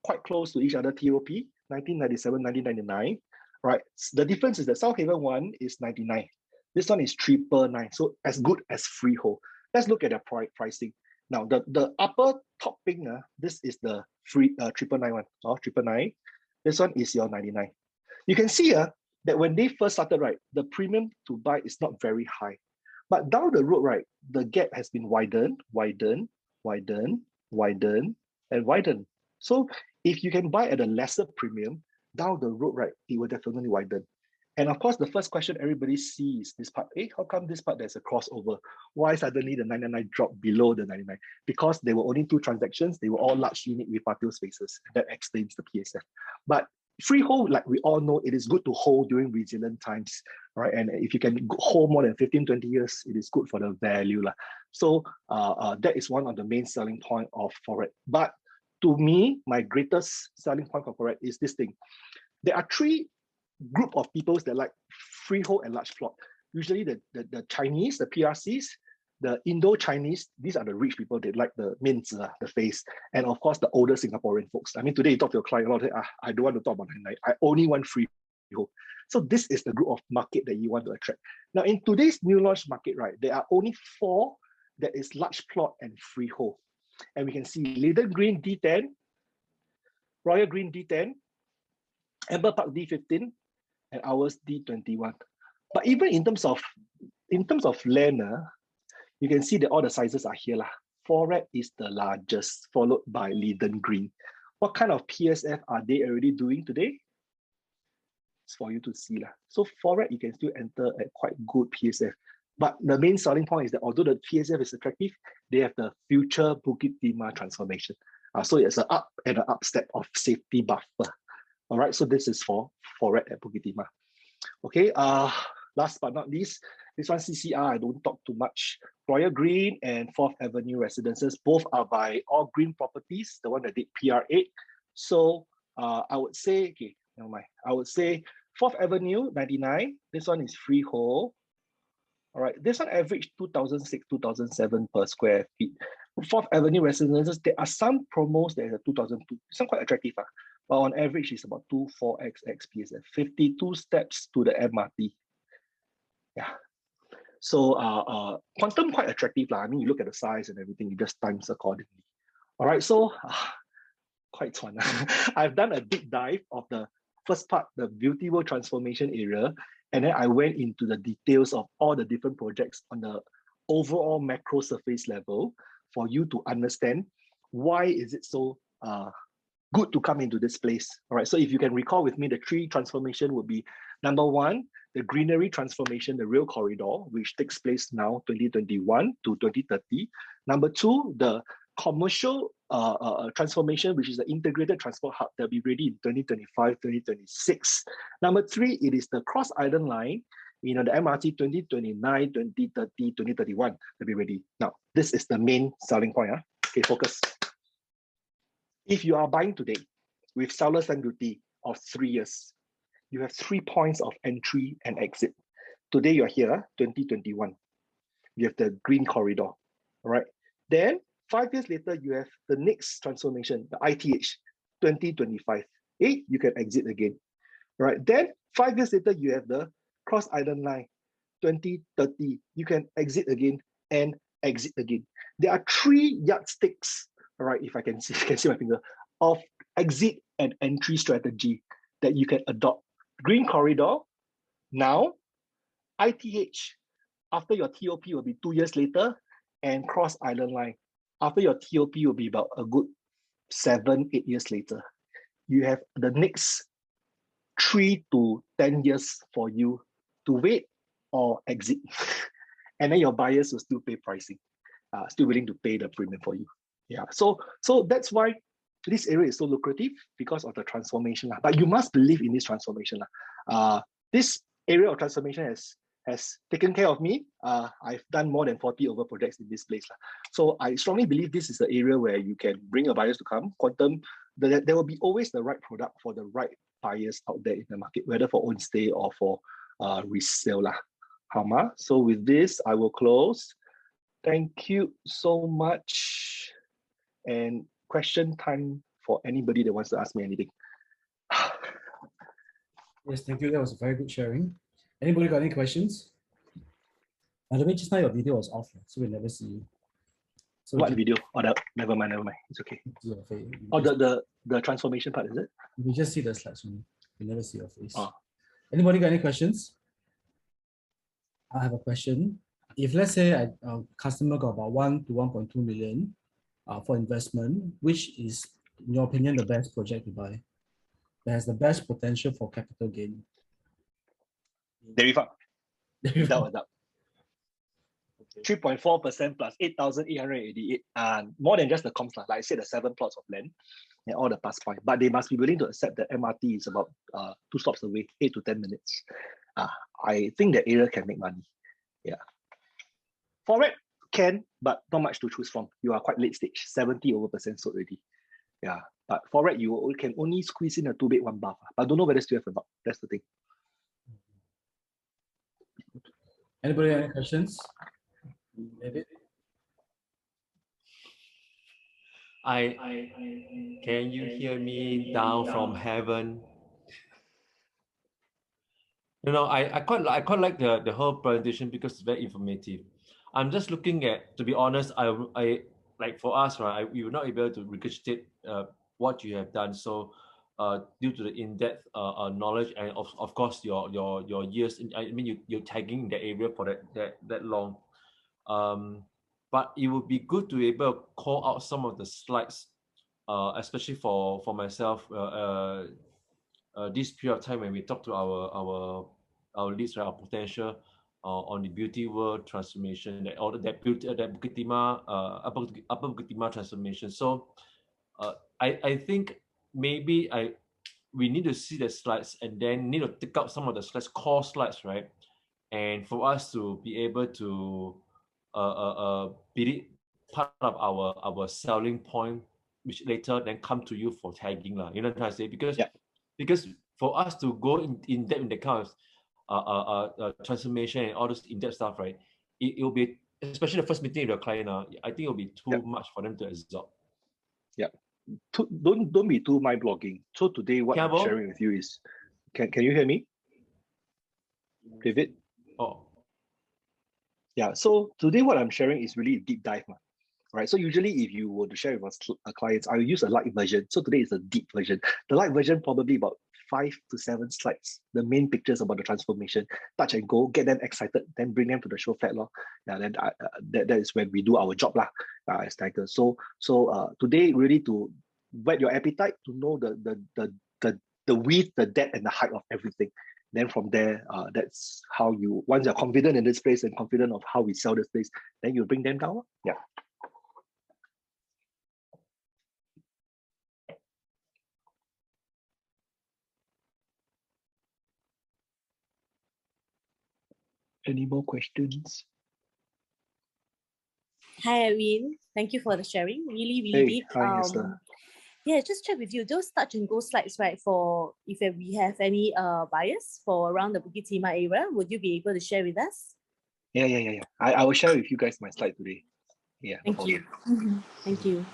quite close to each other, TOP, 1997, 1999. Right. The difference is that South Haven 1 is 99. This one is 999, so as good as freehold. Let's look at the pricing. Now, the upper topping, this is the free 999 or 999. This one is your 99. You can see that when they first started, right, the premium to buy is not very high. But down the road, right, the gap has been widened, and widened. So if you can buy at a lesser premium, down the road, right, it will definitely widen. And of course, the first question everybody sees this part, how come this part there's a crossover? Why suddenly the 999 dropped below the 99? Because there were only 2 transactions. They were all large unit with patio spaces. That explains the PSF. But freehold, like we all know, it is good to hold during resilient times, right? And if you can hold more than 15, 20 years, it is good for the value. So that is one of the main selling point of Forest. But to me, my greatest selling point for Forest is this thing. There are 3 group of people that like freehold and large plot. Usually the Chinese, the PRCs, the Indo-Chinese, these are the rich people. They like the mints, the face. And of course, the older Singaporean folks. I mean, today you talk to your client, a lot of them, I don't want to talk about that. I only want freehold. So this is the group of market that you want to attract. Now, in today's new launch market, right, there are only 4 that is large plot and freehold. And we can see Leiden Green D10, Royal Green D10, Amber Park D15, and ours D21. But even in terms of land, you can see that all the sizes are here. Forest is the largest, followed by Leiden Green. What kind of PSF are they already doing today? It's for you to see. So Forest, you can still enter at quite good PSF. But the main selling point is that although the PSF is attractive, they have the future Bukit Timah transformation. So it's an up and an up step of safety buffer. All right, so this is for Forest at Bukit Timah. Okay, last but not least, this one CCR, I don't talk too much. Royal Green and 4th Avenue Residences, both are by All Green Properties, the one that did PR8. So I would say, okay, never mind. I would say 4th Avenue, 99. This one is freehold. All right, this one averaged 2006, 2007 per square feet. 4th Avenue Residences, there are some promos that are 2002. Some quite attractive. But on average, it's about 24xx PSF, 52 steps to the MRT. Yeah. So quantum quite attractive. I mean, you look at the size and everything, you just times accordingly. All right, so quite fun. I've done a deep dive of the first part, the Beauty World transformation area, and then I went into the details of all the different projects on the overall macro surface level for you to understand why is it so good to come into this place. All right, so if you can recall with me, the 3 transformation would be number 1, the greenery transformation, the rail corridor, which takes place now 2021 to 2030. Number 2, the commercial transformation, which is the integrated transport hub that will be ready in 2025, 2026. Number 3, it is the Cross Island Line You know, the MRT 2029, 2030, 2031 to be ready. Now, this is the main selling point. Okay, focus. If you are buying today with seller stamp duty of 3 years, you have 3 points of entry and exit. Today you're here, 2021. You have the green corridor, all right? Then 5 years later, you have the next transformation, the ITH, 2025. You can exit again, all right? Then 5 years later, you have the Cross Island Line, 2030. You can exit again and exit again. There are 3 yardsticks, all right, if I can see, you can see my finger, of exit and entry strategy that you can adopt. Green corridor, now, ITH, after your TOP will be 2 years later, and Cross Island Line, after your TOP will be about a good 7, 8 years later. You have the next 3 to 10 years for you to wait or exit. And then your buyers will still pay pricing, still willing to pay the premium for you. Yeah, so that's why this area is so lucrative, because of the transformation. But you must believe in this transformation. This area of transformation has taken care of me. I've done more than 40 over projects in this place. So I strongly believe this is the area where you can bring your buyers to come. Quantum, there will be always the right product for the right buyers out there in the market, whether for own stay or for resale. Hama. So with this, I will close. Thank you so much. And question time for anybody that wants to ask me anything. Yes, thank you. That was a very good sharing. Anybody got any questions? By the way, just now your video was off, so we never see you. So what video? Oh, never mind. It's okay. Oh, the transformation part, is it? We just see the slides only. We never see your face. Oh. Anybody got any questions? I have a question. If let's say a customer got about 1 to 1.2 million for investment, which is, in your opinion, the best project to buy? That has the best potential for capital gain? Dairy Farm. Without a doubt. 3.4% plus 8,888. More than just the comps, like I said, the 7 plots of land and all the pass points. But they must be willing to accept that MRT is about 2 stops away, 8 to 10 minutes. I think that area can make money. Yeah. Forward can, but not much to choose from. You are quite late stage, 70% over sold already. Yeah. But forward, you can only squeeze in a 2-bed, 1 bath. But don't know whether still have or not. That's the thing. Anybody have any questions? David? Can you hear me down from heaven? You know, I quite like the whole presentation because it's very informative. I'm just looking at, to be honest, I like for us, right? We were not able to regurgitate what you have done. So, due to the in-depth knowledge and of course your years, I mean you're tagging the area for that long. But it would be good to be able to call out some of the slides, especially for myself. This period of time when we talk to our leads, right, our potential on the beauty world transformation, that Bukit Timah, upper Bukit Timah transformation. So I think maybe we need to see the slides and then need to take out some of the slides, core slides, right? And for us to be able to be part of our selling point, which later then come to you for tagging, you know what I'm trying to say? Because for us to go in depth in the kind of transformation and all this in-depth stuff, right? It will be, especially the first meeting with your client, I think it will be too much for them to absorb. Yeah. Don't be too mind blogging. So today what I'm sharing with you is, can you hear me, David? Oh. Yeah, so today what I'm sharing is really a deep dive, right? So usually if you were to share with our clients, I will use a light version. So today is a deep version. The light version probably about 5 to 7 slides. The main pictures about the transformation, touch and go, get them excited, then bring them to the show floor. Yeah, then that is when we do our job as taggers. So today really to whet your appetite to know the width, the depth, and the height of everything. Then from there, that's how you, once you're confident in this place and confident of how we sell this place, then you bring them down. Yeah. Any more questions? Hi, Edwin. Thank you for the sharing. Really, really Hey, deep. hi, Esther. Yeah, just check with you. Those touch and go slides, right? For if we have any buyers for around the Bukit Timah area, would you be able to share with us? Yeah. I will share with you guys my slide today. Yeah. Thank you. Thank you.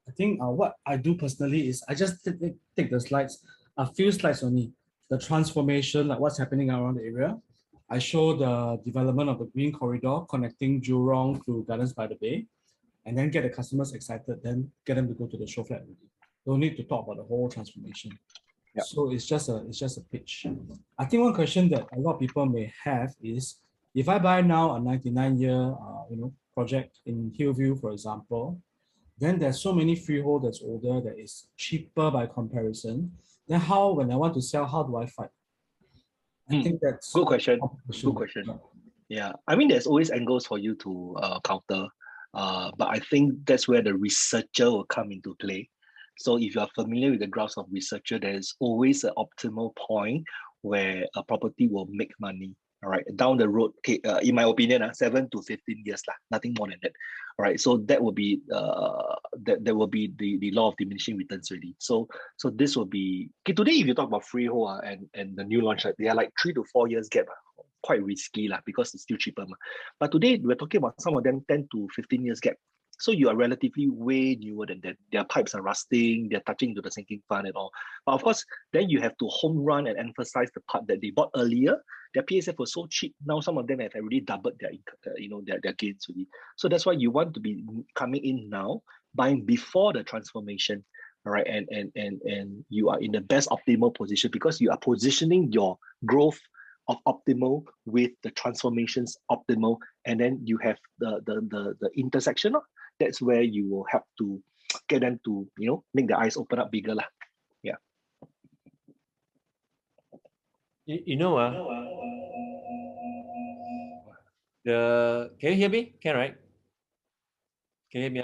I think what I do personally is I just take the slides, a few slides only, the transformation, like what's happening around the area. I show the development of the green corridor connecting Jurong to Gardens by the Bay, and then get the customers excited, then get them to go to the show flat. Don't need to talk about the whole transformation. Yeah. So it's just a pitch. I think one question that a lot of people may have is, if I buy now a 99-year project in Hillview, for example, then there's so many freehold that's older that is cheaper by comparison. Then how, when I want to sell, how do I fight? I think that's good question. Good question. Yeah, I mean, there's always angles for you to counter, but I think that's where the researcher will come into play. So if you are familiar with the graphs of researcher, there's always an optimal point where a property will make money. All right, down the road, okay, in my opinion, 7 to 15 years, nothing more than that. All right, so that will be that will be the law of diminishing returns already. So this will be okay. Today, if you talk about freehold and the new launch, they are like 3 to 4 years gap. Quite risky because it's still cheaper. But today we're talking about some of them 10 to 15 years gap. So you are relatively way newer than that. Their pipes are rusting, they're touching to the sinking fund and all. But of course, then you have to home run and emphasize the part that they bought earlier. Their PSF was so cheap. Now some of them have already doubled their their gains already. So that's why you want to be coming in now, buying before the transformation. All right, and you are in the best optimal position because you are positioning your growth of optimal with the transformations optimal, and then you have the intersection. That's where you will help to get them to make their eyes open up bigger. Yeah. Can you hear me? Can, right? Can you hear me?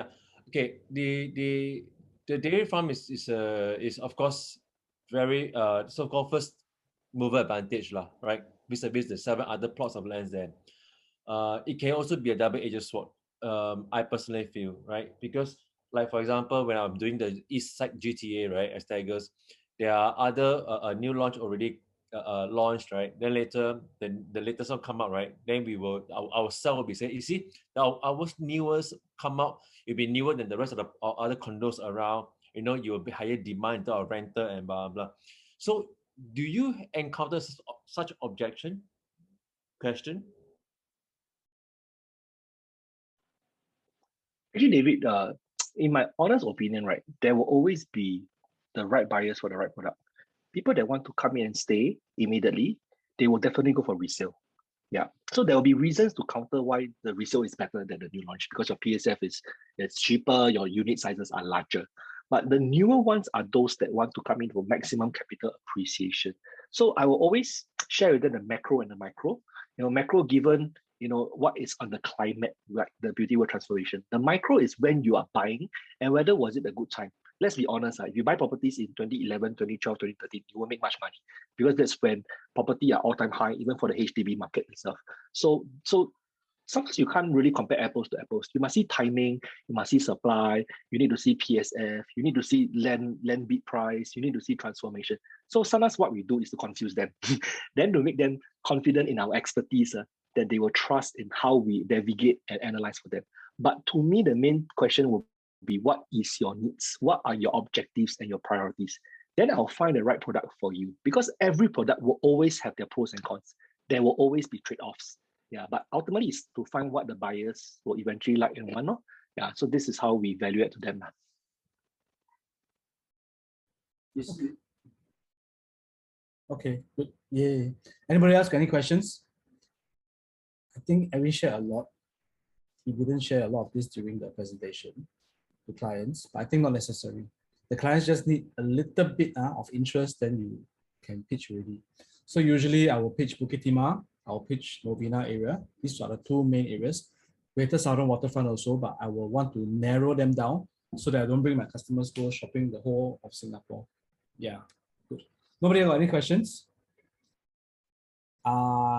Okay. The dairy farm is of course very so-called first mover advantage, right? Vis-a-vis the 7 other plots of lands there. It can also be a double-edged sword. I personally feel, right? Because, like for example, when I'm doing the East Side GTA, right, as Tigers, there are other new launch already launched, right? Then later, the latest one come out, right? Then we will our sell will be saying, you see, our newest come out, it'll be newer than the rest of the other condos around. You will be higher demand in terms of rental and blah blah. So, do you encounter such objection? Question. Actually, David, in my honest opinion, right, there will always be the right buyers for the right product. People that want to come in and stay immediately, they will definitely go for resale. Yeah. So there will be reasons to counter why the resale is better than the new launch because your PSF is cheaper, your unit sizes are larger. But the newer ones are those that want to come in for maximum capital appreciation. So I will always share with them the macro and the micro. Macro given what is on the climate, like the beauty world transformation. The micro is when you are buying and whether was it a good time. Let's be honest, if you buy properties in 2011, 2012, 2013, you won't make much money because that's when property are all-time high, even for the HDB market itself. So sometimes you can't really compare apples to apples. You must see timing, you must see supply, you need to see PSF, you need to see land bid price, you need to see transformation. So sometimes what we do is to confuse them, then to make them confident in our expertise, that they will trust in how we navigate and analyze for them. But to me, the main question will be, what is your needs? What are your objectives and your priorities? Then I'll find the right product for you because every product will always have their pros and cons. There will always be trade-offs. Yeah, but ultimately it's to find what the buyers will eventually like and want. Yeah, so this is how we evaluate to them. Yes. Okay, good. Yeah. Anybody else got any questions? I think Edwin shared a lot. He didn't share a lot of this during the presentation to clients, but I think not necessary. The clients just need a little bit of interest, then you can pitch already. So usually I will pitch Bukit Timah, I'll pitch Novena area. These are the 2 main areas. Greater Southern Waterfront also, but I will want to narrow them down so that I don't bring my customers go shopping the whole of Singapore. Yeah, good. Nobody got any questions? Uh,